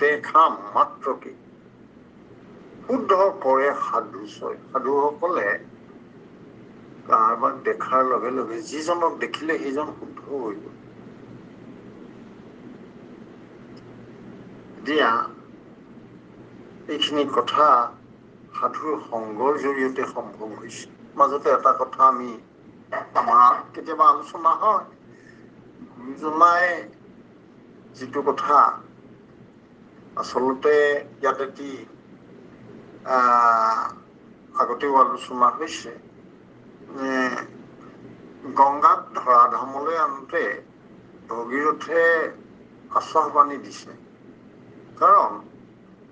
দেখা মাত্ৰকে শুদ্ধ কৰে সাধুচয়। সাধুসকলে কাৰোবাক দেখাৰ লগে লগে যিজনক দেখিলে সেইজন শুদ্ধ হৈ গ'ল। এতিয়া এইখিনি কথা সাধুৰ সংগৰ জৰিয়তে সম্ভৱ হৈছে। মাজতে এটা কথা আমি আমাৰ কেতিয়াবা আলোচনা হয়, গুৰুজনাই যিটো কথা আচলতে ইয়াত এটি আগতেও আলোচনা হৈছে, গংগাক ধৰাধামলৈ আনোতে ভগীৰথে আশ্বাসবাণী দিছে। কাৰণ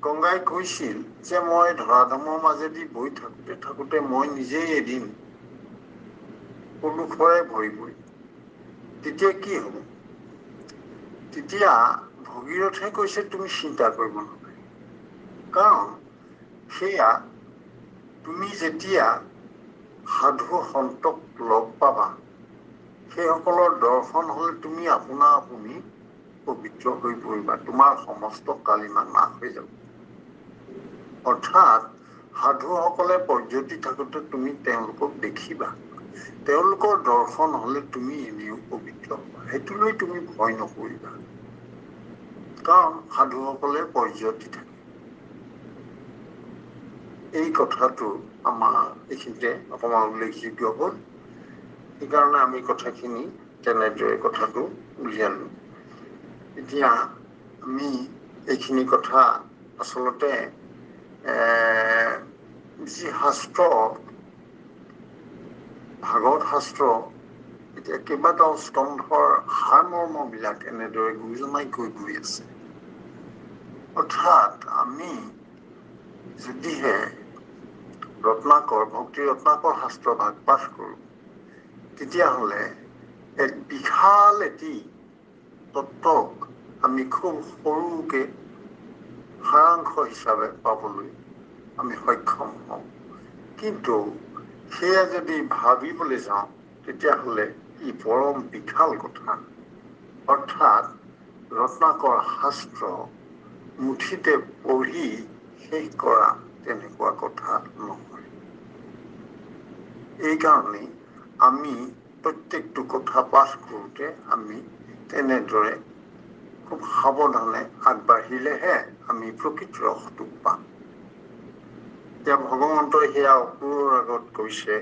গংগাই কৈছিল যে মই ধৰাধামৰ মাজেদি বৈ থাকোঁতে থাকোঁতে মই নিজেই এদিন পলুষৰে ভৰি পৰিম, তেতিয়া কি হ'ব? তেতিয়া ভগীৰথে কৈছে তুমি চিন্তা কৰিব নালাগে, কাৰণ সেয়া তুমি যেতিয়া সাধু সন্তক লগ পাবা, সেইসকলৰ দৰ্শন হ'লে তুমি আপোনা আপুনি পবিত্ৰ হৈ পৰিবা, তোমাৰ সমস্ত কালিমা নাশ হৈ যাব। অৰ্থাৎ সাধুসকলে পৰ্যতি থাকোঁতে তুমি তেওঁলোকক দেখিবা, তেওঁলোকৰ দৰ্শন হ'লে তুমি এনেও পবিত্ৰ হ'বা, সেইটো লৈ তুমি ভয় নকৰিবা, কাৰণ সাধুসকলে পৰ্যতি থাকে। এই কথাটো আমাৰ এইখিনিতে অকণমান উল্লেখযোগ্য হ'ল, সেইকাৰণে আমি কথাখিনি তেনেদৰে কথাটো উলিয়ালো। এতিয়া আমি এইখিনি কথা আচলতে যি শাস্ত্ৰ, ভাগৱত শাস্ত্ৰ, এতিয়া কেইবাটাও স্কন্ধৰ সাৰমৰ্মবিলাক এনেদৰে গুৰুজনাই কৈ গৈ আছে। অৰ্থাৎ আমি যদিহে ৰত্নাকৰ, ভক্তি ৰত্নাকৰ শাস্ত্ৰ ভাগ পাঠ কৰোঁ, তেতিয়াহ'লে এক বিশাল এটি তত্ত্বক আমি খুব সৰুকে সাৰাংশ হিচাপে পাবলৈ আমি সক্ষম হওঁ। কিন্তু সেয়া যদি ভাবিবলৈ যাওঁ, তেতিয়াহ'লে ই পৰম বিশাল কথা। অৰ্থাৎ ৰত্নাকৰ শাস্ত্ৰ মুঠিতে পঢ়ি শেষ কৰা তেনেকুৱা কথা নহয়। এইকাৰণেই আমি প্ৰত্যেকটো কথা পাঠ কৰোঁতে আমি তেনেদৰে খুব সাৱধানে আগবাঢ়িলেহে আমি প্ৰকৃত ৰসটো পাম। এতিয়া ভগৱন্তই সেয়া অসুৰৰ আগত কৈছে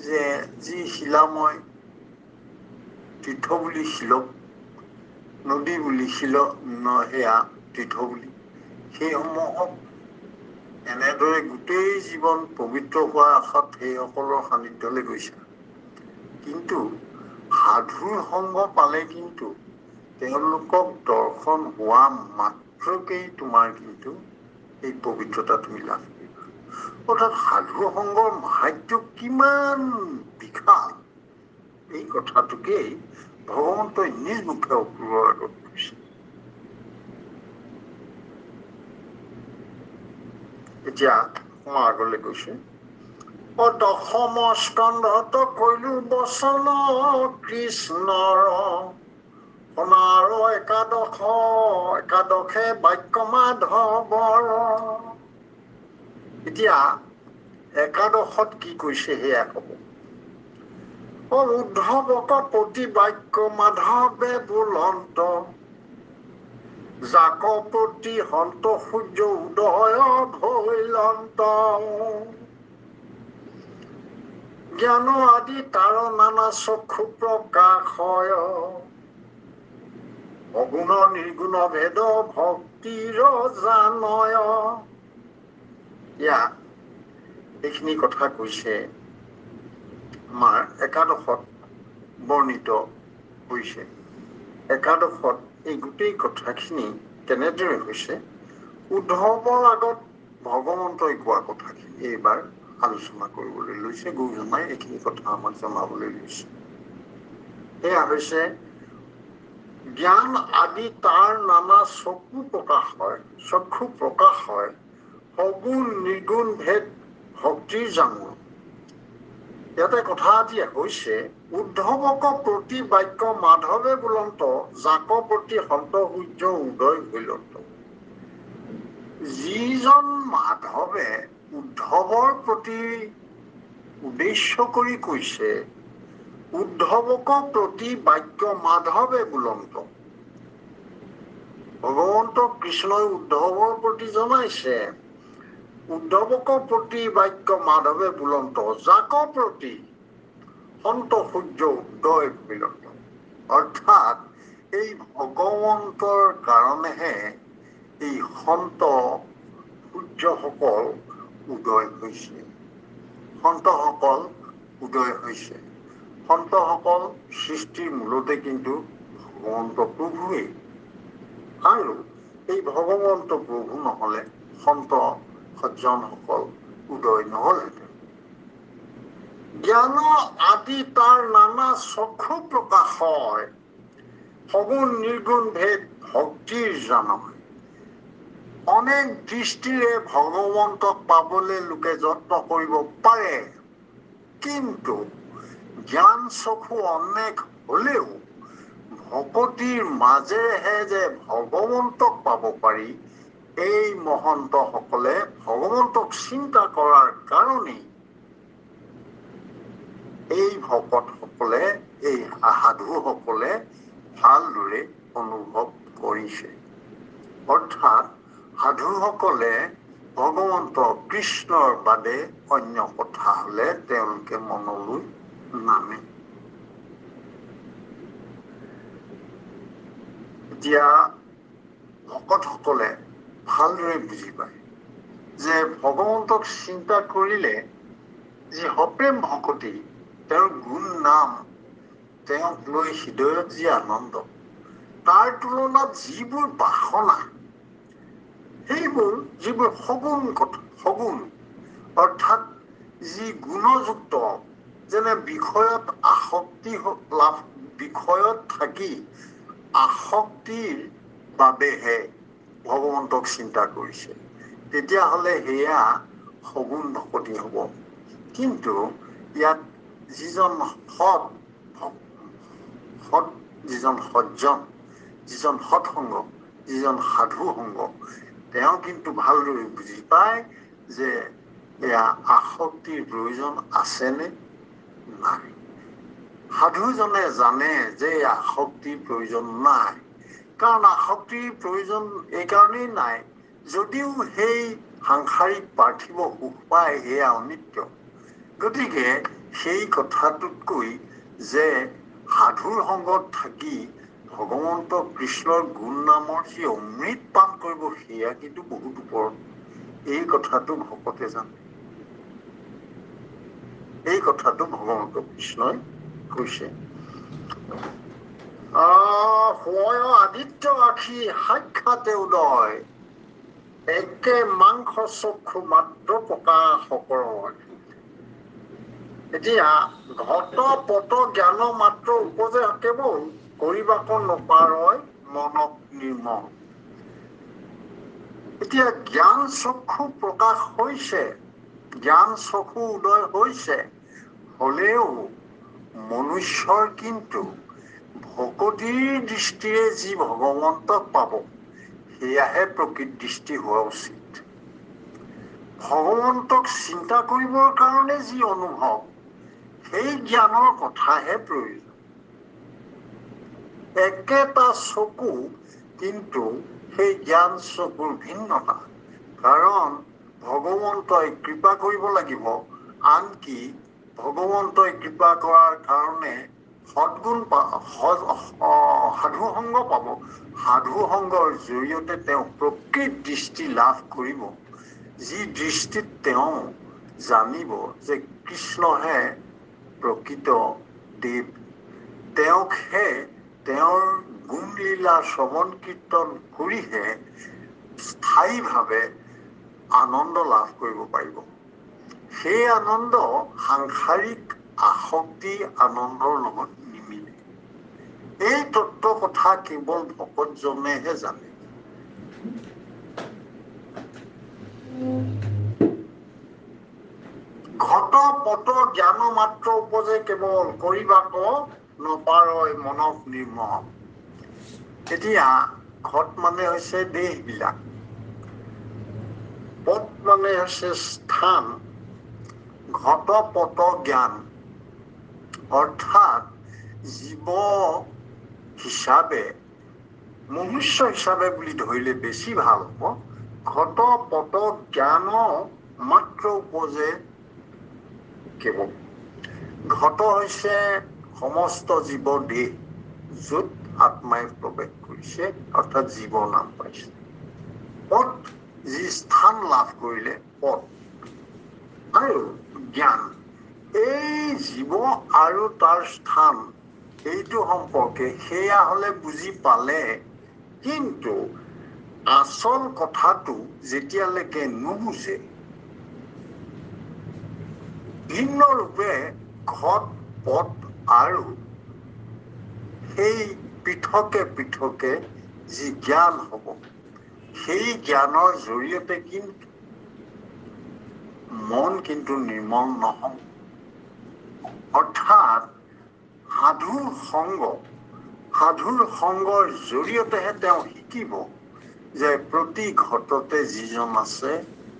যে যি শিলাময়, তীৰ্থ বুলি শিলক, নদী বুলি সেয়া তীৰ্থ বুলি, সেইসমূহক এনেদৰে গোটেই জীৱন পবিত্ৰ হোৱাৰ আশাত সেইসকলৰ সান্নিধ্যলৈ গৈছে। কিন্তু সাধুৰ সংগ পালে কিন্তু তেওঁলোকক দৰ্শন হোৱা মাত্ৰকেই তোমাৰ কিন্তু এই পবিত্ৰতা তুমি লাভ কৰিবা। অৰ্থাৎ সাধু সংগৰ মাহাত্য কিমান বিশাল, এই কথাটোকেই ভগৱন্তই নিজ মুখে অসুৰৰ আগত কৈছে। এতিয়া মই আগলৈ গৈছো। দশম স্কন্ধত কৈলো বচন কৃষ্ণৰ, সোণাৰ একাদশে বাক্য মাধৱৰ। এতিয়া একাদশত কি কৈছে সেয়া কব। উদ্ধৱক প্ৰতি বাক্য মাধৱে বুলন্ত, যাক প্ৰতি হন্ত সূৰ্য উদয় ভৈলন্ত। জ্ঞান আদি তাৰ নানা চক্ষু প্ৰকাশয়, অগুণ নিৰ্গুণ ভেদ ভক্তিৰ জানয়। ইয়াত এইখিনি কথা কৈছে আমাৰ একাদশত বৰ্ণিত হৈছে। একাদশত এই গোটেই কথাখিনি তেনেদৰে হৈছে। উদ্ধৱৰ আগত ভগৱন্তই কোৱা কথাখিনি এইবাৰ আলোচনা কৰিবলৈ লৈছে। গুৰুজনাই এইখিনি কথা আমাক জনাবলৈ লৈছে। সেয়া হৈছে জ্ঞান আদি তাৰ নানা চক্ষু প্ৰকাশ হয়, সগুণ নিৰ্গুণ ভেদ ভক্তিৰ জানো। ইয়াতে কথা এটি হৈছে, উদ্ধৱক প্ৰতি বাক্য মাধৱে বুলন্ত, জাক প্ৰতি সন্ত সূৰ্য উদয় হৈলন্ত। যিজন মাধৱে উদ্ধৱৰ প্ৰতি উদ্দেশ্য কৰি কৈছে, উদ্ধৱক প্ৰতি বাক্য মাধৱে বুলন্ত। ভগৱন্ত কৃষ্ণই উদ্ধৱৰ প্ৰতি জনাইছে, উদ্ধৱক প্ৰতি বাক্য মাধৱে বুলন্ত, জাক প্ৰতি সন্ত সূৰ্য উদয় হৈলন্ত। অৰ্থাৎ এই ভগৱন্তৰ কাৰণেহে এই সন্ত সূৰ্যসকল উদয় হৈছে। সন্তসকল উদয় হৈছে। সন্তসকল সৃষ্টিৰ মূলতে কিন্তু ভগৱন্ত প্ৰভুৱেই। আৰু এই ভগৱন্ত প্ৰভু নহলে সন্ত সজ্জনসকল উদয় নহলহেঁতেন। জ্ঞান আদি তাৰ নানা চক্ষু প্ৰকাশ হয়, সগুণ নিৰ্গুণ ভেদ ভক্তিৰ জানয়। অনেক দৃষ্টিৰে ভগৱন্তক পাবলৈ লোকে যত্ন কৰিব পাৰে, কিন্তু জ্ঞান চক্ষু অনেক হলেও ভকতিৰ মাজেৰেহে যে ভগৱন্তক পাব পাৰি, এই মহন্তসকলে ভগৱন্তক চিন্তা কৰাৰ কাৰণেই এই ভকতসকলে, এই সাধুসকলে ভালদৰে অনুভৱ কৰিছে। অৰ্থাৎ সাধুসকলে ভগৱন্ত কৃষ্ণৰ বাদে অন্য কথা হলে তেওঁলোকে মনলৈ নানে। এতিয়া ভকতসকলে ভালদৰে বুজি পায় যে ভগৱন্তক চিন্তা কৰিলে যি সপ্ৰেম ভকতি, তেওঁৰ গুণ নাম, তেওঁক লৈ হৃদয়ত যি আনন্দ, তাৰ তুলনাত যিবোৰ বাসনা, সেইবোৰ যিবোৰ সগুণ অৰ্থাৎ যি গুণযুক্ত, যেনে বিষয়ত আসক্তি লাভ, বিষয়ত থাকি আসক্তিৰ বাবেহে ভগৱন্তক চিন্তা কৰিছে, তেতিয়াহলে সেয়া সগুণ ভকতি হব। কিন্তু ইয়াত যিজন যিজন সজ্জন, যিজন সৎসংগ, যিজন সাধু সংগ, তেওঁ কিন্তু ভালদৰে বুজি পায় যে এয়া আসক্তিৰ প্ৰয়োজন আছেনে নাই। সাধুজনে জানে যে আসক্তিৰ প্ৰয়োজন নাই, কাৰণ আসক্তিৰ প্ৰয়োজন এই কাৰণেই নাই, যদিও সেই সাংসাৰিক পাৰ্থিৱ সুখ পায় সেয়া অনিত্য। গতিকে সেই কথাটোতকৈ যে সাধুৰ সংগত থাকি ভগৱন্ত কৃষ্ণৰ গুণ নামৰ যি অমৃত পান কৰিব, সেয়া কিন্তু বহুত ওপৰত। এই কথাটো ভকতে জানে, এই কথাটো ভগৱন্ত কৃষ্ণই কৈছে। হয় আদিত্য আখি সাক্ষাতে উদয়, একে মাংস চক্ষু মাত্ৰ প্ৰকাশ কৰয়। এতিয়া ঘট পট জ্ঞান মাত্ৰ উপজে কেৱল, কৰিবাক নপাৰয় মনক নিৰ্মল। এতিয়া জ্ঞান চক্ষু প্ৰকাশ হৈছে, জ্ঞান চক্ষু উদয় হৈছে, হলেও মনুষ্যৰ কিন্তু ভকতিৰ দৃষ্টিৰে যি ভগৱন্তক পাব, সেয়াহে প্ৰকৃত দৃষ্টি হোৱা উচিত। ভগৱন্তক চিন্তা কৰিবৰ কাৰণে যি অনুভৱ, সেই জ্ঞানৰ কথাহে প্ৰয়োজন। একেটা চকু, কিন্তু সেই জ্ঞান চকুৰ ভিন্নতা। কাৰণ ভগৱন্তই কৃপা কৰিব লাগিব, আনকি ভগৱন্তই কৃপা কৰাৰ কাৰণে সদ্গুণ সাধু সংগ পাব। সাধু সংগৰ জৰিয়তে তেওঁ প্ৰকৃত দৃষ্টি লাভ কৰিব, যি দৃষ্টিত তেওঁ জানিব যে কৃষ্ণহে প্ৰকৃত দেৱ, তেওঁকহে, তেওঁৰ গুণ লীলা শ্ৰৱণ কীৰ্তন কৰিহে স্থায়ীভাৱে আনন্দ লাভ কৰিব পাৰিব। সেই আনন্দ সাংসাৰিক আসক্তি আনন্দৰ লগত নিমিলে। এই তত্ত্ব কথা কেৱল ভকতজনেহে জানে। ঘট পট জ্ঞান মাত্ৰ উপজে কেৱল, কৰিবাক নপাৰয় মনক নিৰ্মহ। এতিয়া ঘট মানে হৈছে দেহবিলাক, পট মানে হৈছে স্থান, ঘট পট জ্ঞান অৰ্থাৎ জীৱ হিচাপে, মনুষ্য হিচাপে বুলি ধৰিলে বেছি ভাল হ'ব। ঘট পট জ্ঞান মাত্ৰ উপজে কেৱল। ঘট হৈছে সমস্ত জীৱ দেহ, য'ত আত্মাই প্ৰৱেশ কৰিছে, অৰ্থাৎ জীৱ নাম পাইছে। পট যি স্থান লাভ কৰিলে, পট আৰু জ্ঞান, এই জীৱ আৰু তাৰ স্থান, এইটো সম্পৰ্কে সেয়া হলে বুজি পালে। কিন্তু আচল কথাটো যেতিয়ালৈকে নুবুজে, ভিন্ন ৰূপে ঘট পট আৰু সেই পৃথকে পৃথকে যি জ্ঞান হ'ব, সেই জ্ঞানৰ জৰিয়তে কিন্তু মন কিন্তু নিৰ্মল নহয়। অৰ্থাৎ সাধুৰ সংগৰ জৰিয়তেহে তেওঁ শিকিব যে প্ৰতি ঘটতে যিজন আছে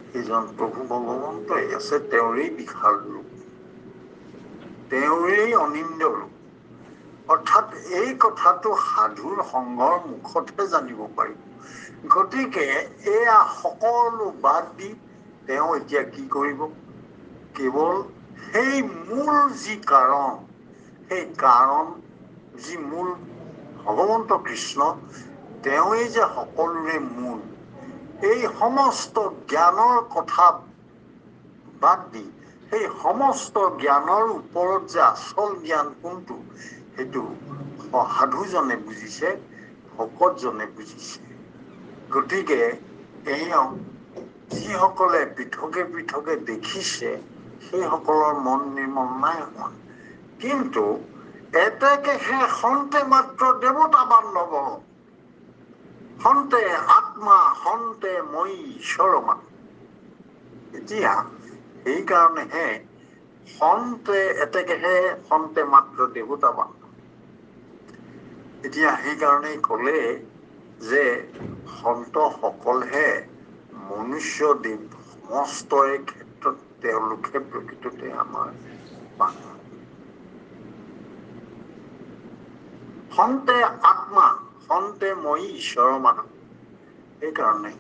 সেইজন প্ৰভু ভগৱন্তই আছে, তেওঁৰেই বিশাল ৰূপ, তেওঁৰেই অনিন্দ ৰূপ। অৰ্থাৎ এই কথাটো সাধুৰ সংগৰ মুখতহে জানিব পাৰিব। গতিকে এয়া সকলো বাদ দি তেওঁ এতিয়া কি কৰিব, কেৱল সেই মূল যি কাৰণ, সেই কাৰণ যি মূল ভগৱন্ত কৃষ্ণ, তেওঁৱেই যে সকলোৰে মূল, এই সমস্ত জ্ঞানৰ কথা বাদ দি সেই সমস্ত জ্ঞানৰ ওপৰত যে আচল জ্ঞান কোনটো, সেইটো সাধুজনে বুজিছে, ভকতজনে বুজিছে। গতিকে এই যিসকলে পৃথকে পৃথকে দেখিছে, সেইসকলৰ মন নিৰ্মল নাই হোৱা। কিন্তু এতেকেহে সন্তে মাত্ৰ দেৱতা বান্ধৱ, সন্তে আত্মা সন্তে মই ঈশ্বৰ মান। এতিয়া সেইকাৰণেহে সন্তে এতেকেহে সন্তে মাত্ৰ দেৱতা বান্ধৱ। এতিয়া সেইকাৰণেই কলে যে সন্ত সকলহে মনুষ্য দেৱ, সমস্তৰে ক্ষেত্ৰত তেওঁলোকে প্ৰকৃততে আমাৰ বান্ধৱ। সন্তে আত্মা সন্তে মই ঈশ্বৰ মানৱ। সেইকাৰণে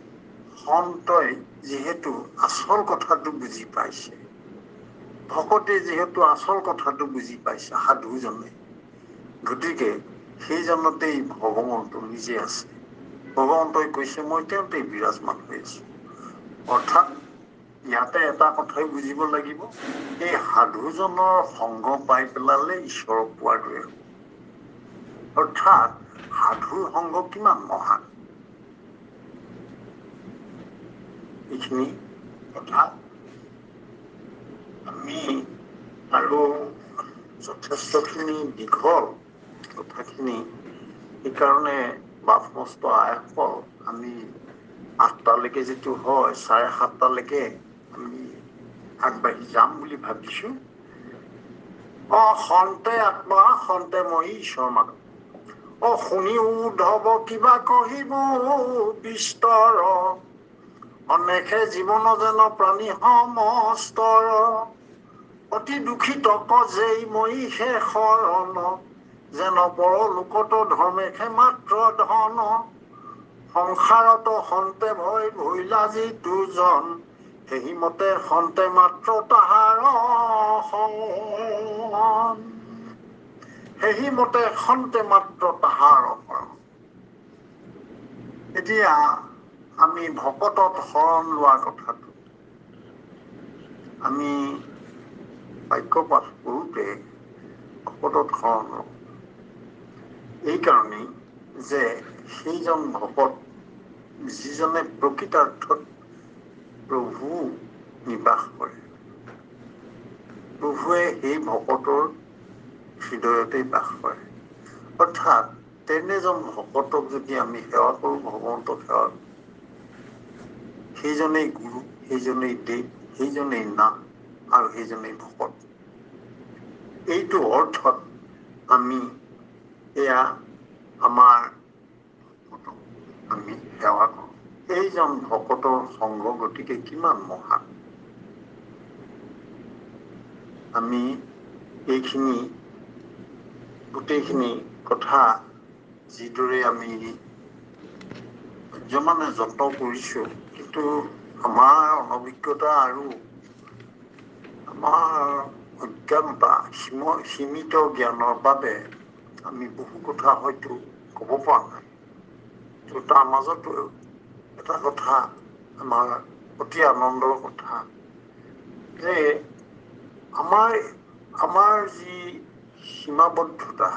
সন্তই যিহেতু আচল কথাটো বুজি পাইছে, ভকতে যিহেতু আচল কথাটো বুজি পাইছে, সাধুজনে, গতিকে সেইজনতেই ভগৱন্ত নিজে আছে। ভগৱন্তই কৈছে মই তেওঁতেই বিৰাজমান হৈ আছো। অৰ্থাৎ ইয়াতে এটা কথাই বুজিব লাগিব, এই সাধুজনৰ সংগ পাই পেলালে ঈশ্বৰক পোৱাৰ দৰে হ'ব। অৰ্থাৎ সাধুৰ সংগ কিমান মহান, এইখিনি কথা আমি আৰু যথেষ্টখিনি দীঘল কথাখিনি, সেইকাৰণে বাপমস্ত আইসকল আমি 8টালৈকে যিটো হয় 7:30টালৈকে আমি আগবাঢ়ি যাম বুলি ভাবিছো। সন্তে আত্মা সন্তে মই ঈশ্বৰ মানৱ। শুনি উদ্ধৱ কিবা কহিব বিস্তৰ, অনেকে জীৱন যেন প্ৰাণী সমস্তৰ, অতি দুখিত যেই মই সে শৰণ, যেন পৰলোকত ধৰ্মেশে মাত্ৰ ধন, সংসাৰত সন্তে ভয় ভৈলা যি দুজন, সেই মতে সন্তে মাত্ৰ তাহাৰ শৰণ, সেই মতে সন্তে মাত্ৰ তাহাৰ শৰণ। এতিয়া আমি ভকতত শৰণ লোৱাৰ কথাটো আমি বাক্যপাঠ কৰোঁতে ভকতত শৰণ লওঁ, এইকাৰণেই যে সেইজন ভকত যিজনে প্ৰকৃতাৰ্থত প্ৰভু নিবাস কৰে। প্ৰভুৱে সেই ভকতৰ হৃদয়তেই বাস কৰে। অৰ্থাৎ তেনেজন ভকতক যদি আমি সেৱা কৰোঁ, ভগৱন্তক সেৱা কৰোঁ, সেইজনেই গুৰু, সেইজনেই দেৱ, সেইজনেই নাথ আৰু সেইজনেই ভকত। এইটো অৰ্থত আমি এয়া আমাৰ ভকতক আমি সেৱা কৰোঁ। এইজন ভকতৰ সংগ গতিকে কিমান মহান। আমি এইখিনি গোটেইখিনি কথা যিদৰে আমি যিমানে যত্ন কৰিছোঁ, কিন্তু আমাৰ অনভিজ্ঞতা আৰু আমাৰ অজ্ঞানতা, সীমিত জ্ঞানৰ বাবে আমি বহু কথা হয়তো ক'ব পৰা নাই। তো তাৰ মাজতো এটা কথা আমাৰ অতি আনন্দৰ কথা যে আমাৰ যি সীমাবদ্ধতা,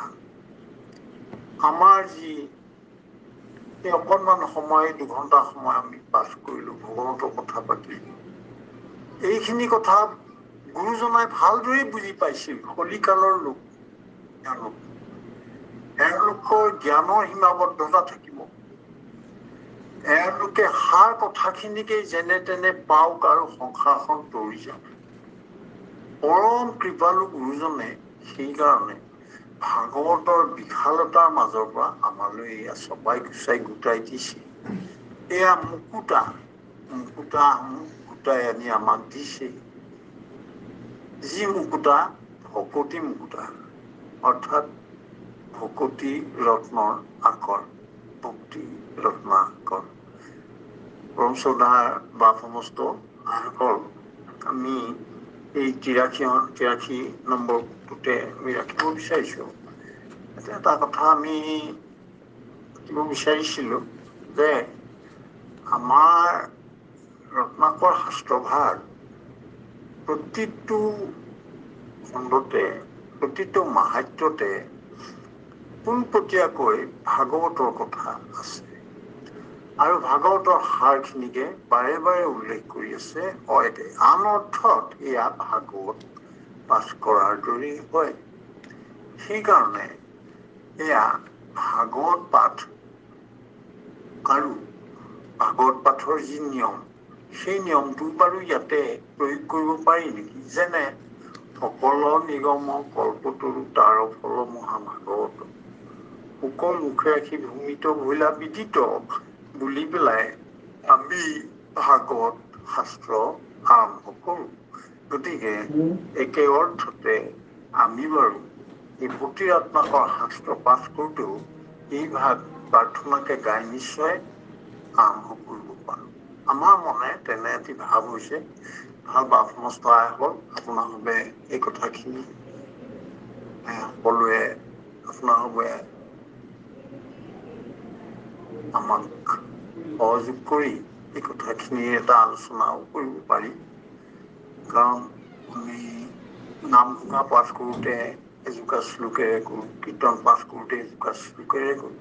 আমাৰ যি এই অকণমান সময়, 2 ঘণ্টা সময় আমি পাছ কৰিলোঁ, ভগৱন্তৰ কথা পাতিলোঁ, এইখিনি কথা গুৰুজনাই ভালদৰে বুজি পাইছিল। কলিকালৰ লোক এওঁলোকৰ জ্ঞানৰ সীমাবদ্ধতা থাকিব। এওঁলোকে সাৰ কথাখিনিকে যেনে তেনে পাওক আৰু সংসাৰখন তৰি যাওক। পৰম কৃপালু গুৰুজনে সেইকাৰণে ভাগৱতৰ বিশালতাৰ মাজৰ পৰা আমালৈ এয়া চপাই গুচাই গোটাই দিছে। এয়া মুকুতাসমূহ গোটাই আনি আমাক দিছে। যি মুকুতা ভকতি মুকুতা, অৰ্থাৎ ভকতি ৰত্নৰ আকৰ, ভক্তি ৰত্নাকৰ। পৰম শ্ৰদ্ধাৰ বা সমস্ত আইসকল, আমি এই 83 নম্বৰ পুথিতে আমি ৰাখিব বিচাৰিছোঁ। এটা কথা আমি পাতিব বিচাৰিছিলোঁ যে আমাৰ ৰত্নাকৰ শাস্ত্ৰভাগ প্ৰতিটো খণ্ডতে, প্ৰতিটো মাহাত্ম্যতে পোনপটীয়াকৈ ভাগৱতৰ কথা আছে আৰু ভাগৱতৰ সাৰখিনিকে বাৰে বাৰে উল্লেখ কৰি আছে। হয়তে আন অৰ্থত এয়া ভাগৱত পাঠ কৰাৰ দৰেই হয়। সেইকাৰণে এয়া ভাগৱত পাঠ আৰু ভাগৱত পাঠৰ যি নিয়ম, সেই নিয়মটো বাৰু ইয়াতে প্ৰয়োগ কৰিব পাৰি নেকি? যেনে সকল নিগম কল্পতৰু তাৰ ফল মহাভাগৱত, সকল মুখে ৰাখি ভূমিত ভৈলা বিদিত বুলি পেলাই আমি ভাগৱত শাস্ত্ৰ আৰম্ভ কৰোঁ। গতিকে একে অৰ্থতে আমি বাৰু এই ভক্তি ৰত্নাকৰ শাস্ত্ৰ পাঠ কৰোঁতেও এই ভাগ প্ৰাৰ্থনাকে গাই নিশ্চয় আৰম্ভ কৰিব পাৰোঁ। আমাৰ মনে তেনে এটি ভাৱ হৈছে। ভাল বা সমস্ত আইসকল, আপোনালোকে এই কথাখিনি সকলোৱে আপোনালোকে আমাক সহযোগ কৰি এই কথাখিনিৰ এটা আলোচনাও কৰিব পাৰি। কাৰণ আমি নামঘোষা পাঠ কৰোঁতে এজোকা শ্লোকেৰে কৰোঁ, কীৰ্তন পাঠ কৰোঁতে এজোকা শ্লোকেৰে কৰোঁ,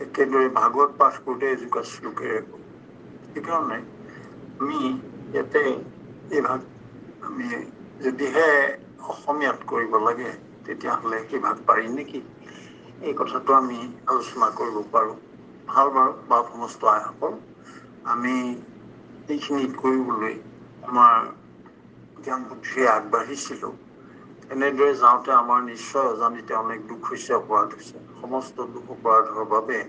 একেদৰে ভাগৱত পাঠ কৰোঁতে এজোকা শ্লোকেৰে কৰোঁ। সেইকাৰণে আমি ইয়াতে এই ভাগ আমি যদিহে অসমীয়াত কৰিব লাগে, তেতিয়াহ'লে সেই ভাগ পাৰি নেকি? এই কথাটো আমি আলোচনা কৰিব পাৰোঁ। ভাল বাৰু বা সমস্ত আইসকল, আমি এইখিনি কৰিবলৈ আমাৰ জ্ঞান বুদ্ধিৰে আগবাঢ়িছিলোঁ। এনেদৰে যাওঁতে আমাৰ নিশ্চয় অজানিতে অনেক দুখ হৈছে, অপৰাধ হৈছে। সমস্ত দুখ অপৰাধৰ বাবে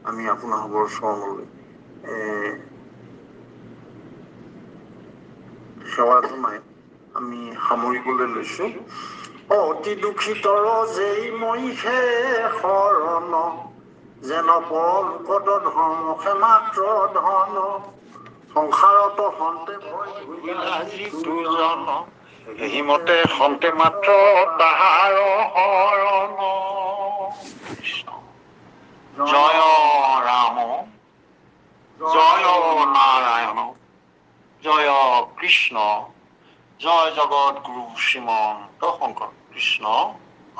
আমি আপোনালোকৰ চৰণলৈ সেৱা জনাই আমি সামৰিবলৈ লৈছোঁ। অতি দুখিতৰ যেই মই হে শৰণ, যেন পৰলোকত ধৰ্মহে মাত্ৰ ধন, সংসাৰত সন্তে ভয় যিটো জন, সেই মতে সন্তে মাত্ৰ তাহাৰ শৰণ। জয় ৰাম, জয় নাৰায়ণ, জয় কৃষ্ণ, জয় জগত গুৰু শ্ৰীমন্ত শংকৰ কৃষ্ণ। ঔ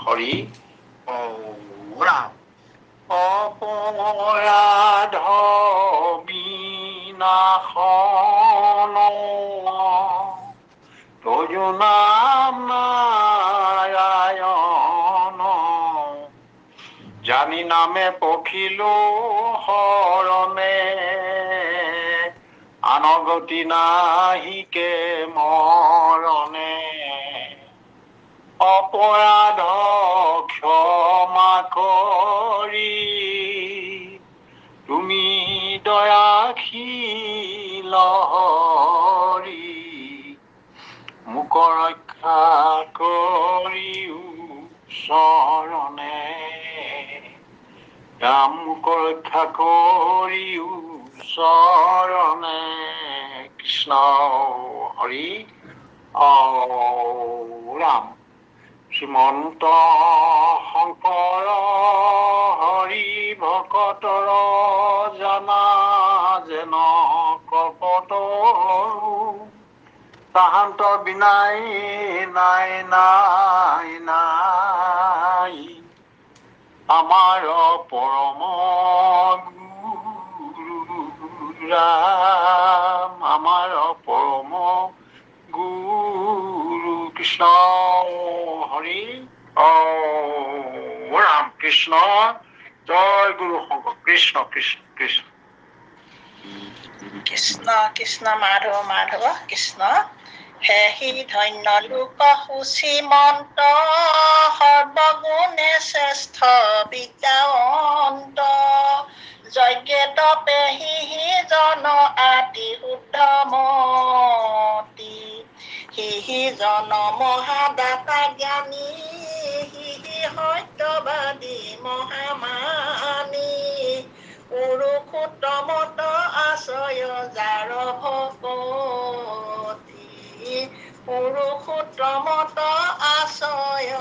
হৰি, ঔ ৰাম। অপৰাধ বিনাশ ভজো নাম নাৰায়ণ জানি নামে পখিলো হৰণে আনগতি নাহিকে মৰণে অপৰাধ ক্ষমা কৰি তুমি দয়াশীল হৰি মোক ৰক্ষা কৰিও চৰণে ৰাম মোক ৰক্ষা কৰিও চৰণে কৃষ্ণ হৰি ৰাম শ্ৰীমন্ত শংকৰ হৰি ভকতৰ জানা যেন কপট তাহান্ত বিনাই নাই নাই নাই আমাৰ পৰম গুৰু ৰাম আমাৰ পৰম গুৰু কৃষ্ণ হৰি ৰাম কৃষ্ণ জয় গুৰু শংকৰ কৃষ্ণ কৃষ্ণ কৃষ্ণ কৃষ্ণ কৃষ্ণ মাধৱ মাধৱ কৃষ্ণ হে হি ধন্য লোক সুচীমন্ত সৰ্বগুণে শ্ৰেষ্ঠ বিদ্যাৱন্ত যজ্ঞে তপে হি জন আতি শুদ্ধ মতি হি জন মহাদাতা জ্ঞানী হি সত্যবাদী মহামানী পুৰুষোত্তমত আশ্ৰয় যাৰ ভকতি পুৰুষোত্তমত আশ্ৰয়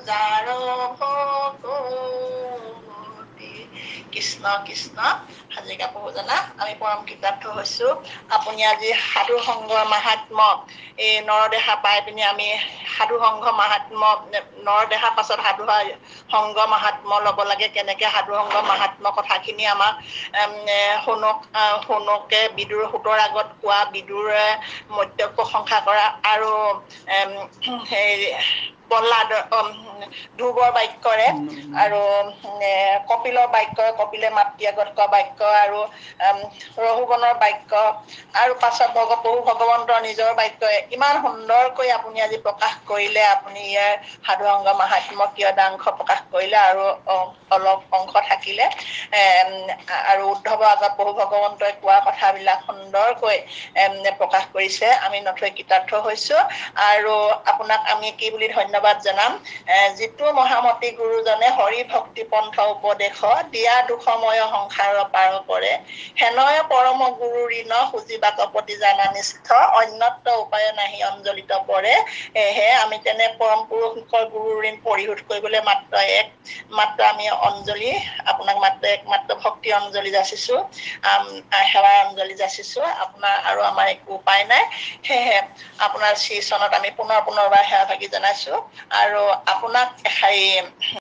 যাৰ ভকতি কৃষ্ণ কৃষ্ণ হাজৰিকা প্ৰভুজনা আমি পৰম কৃতাৰ্থ হৈছো আপুনি আজি সাধু সংঘৰ মাহাত্ম্য এই নৰদেহা পাই পিনি আমি সাধু সংঘ মাহাত্ম্য নৰদেহা পাছত সাধু সংঘ মাহাত্ম্য ল'ব লাগে কেনেকে সাধু সংঘ মাহাত্ম্য কথাখিনি আমাক শুনকে বিদুৰ সুতৰ আগত কোৱা বিদুৰে মত্যক প্ৰশংসা কৰা আৰু প্ৰহ্লাদ ধ্ৰুৱৰ বাক্যৰে আৰু কপিলৰ বাক্যৰে কপিলে মাতৃ আগত কোৱা বাক্য আৰু ৰঘুবনৰ বাক্য আৰু পাছত প্ৰভু ভগৱন্তৰ নিজৰ বাক্যৰে ইমান সুন্দৰকৈ আপুনি আজি প্ৰকাশ কৰিলে আপুনি ইয়াৰ সাধু সংঘ মাহাত্ম্য কিয়দাংশ প্ৰকাশ কৰিলে আৰু অলপ অংশ থাকিলে আৰু উদ্ধৱৰ আগত প্ৰভু ভগৱন্তই কোৱা কথাবিলাক সুন্দৰকৈ প্ৰকাশ কৰিছে আমি নথৈ কৃতাৰ্থ হৈছো আৰু আপোনাক আমি কি বুলি ধন্যবাদ জনাম যিটো মহামতী গুৰুজনে হৰি ভক্তি পন্থ উপদেশ দিয়া দুখময় সংসাৰৰ পাৰ কৰে হেনয় পৰম গুৰু ঋণ সুজিবাক প্ৰতি জানা নিষ্ঠ অন্যত্ৰ উপায় নাহি অঞ্জলিত পৰে সেয়েহে আমি তেনে পৰম পুৰুষৰ গুৰু ঋণ পৰিশোধ কৰিবলৈ মাত্ৰ আমি অঞ্জলি আপোনাক মাত্ৰ একমাত্ৰ ভক্তি অঞ্জলি যাচিছো সেৱাৰ অঞ্জলি যাচিছো আপোনাৰ আৰু আমাৰ একো উপায় নাই সেয়েহে আপোনাৰ শ্ৰী চৰণত আমি পুনৰবাৰ সেৱা ভাগি জনাইছো আৰু আপোনাক এষাৰি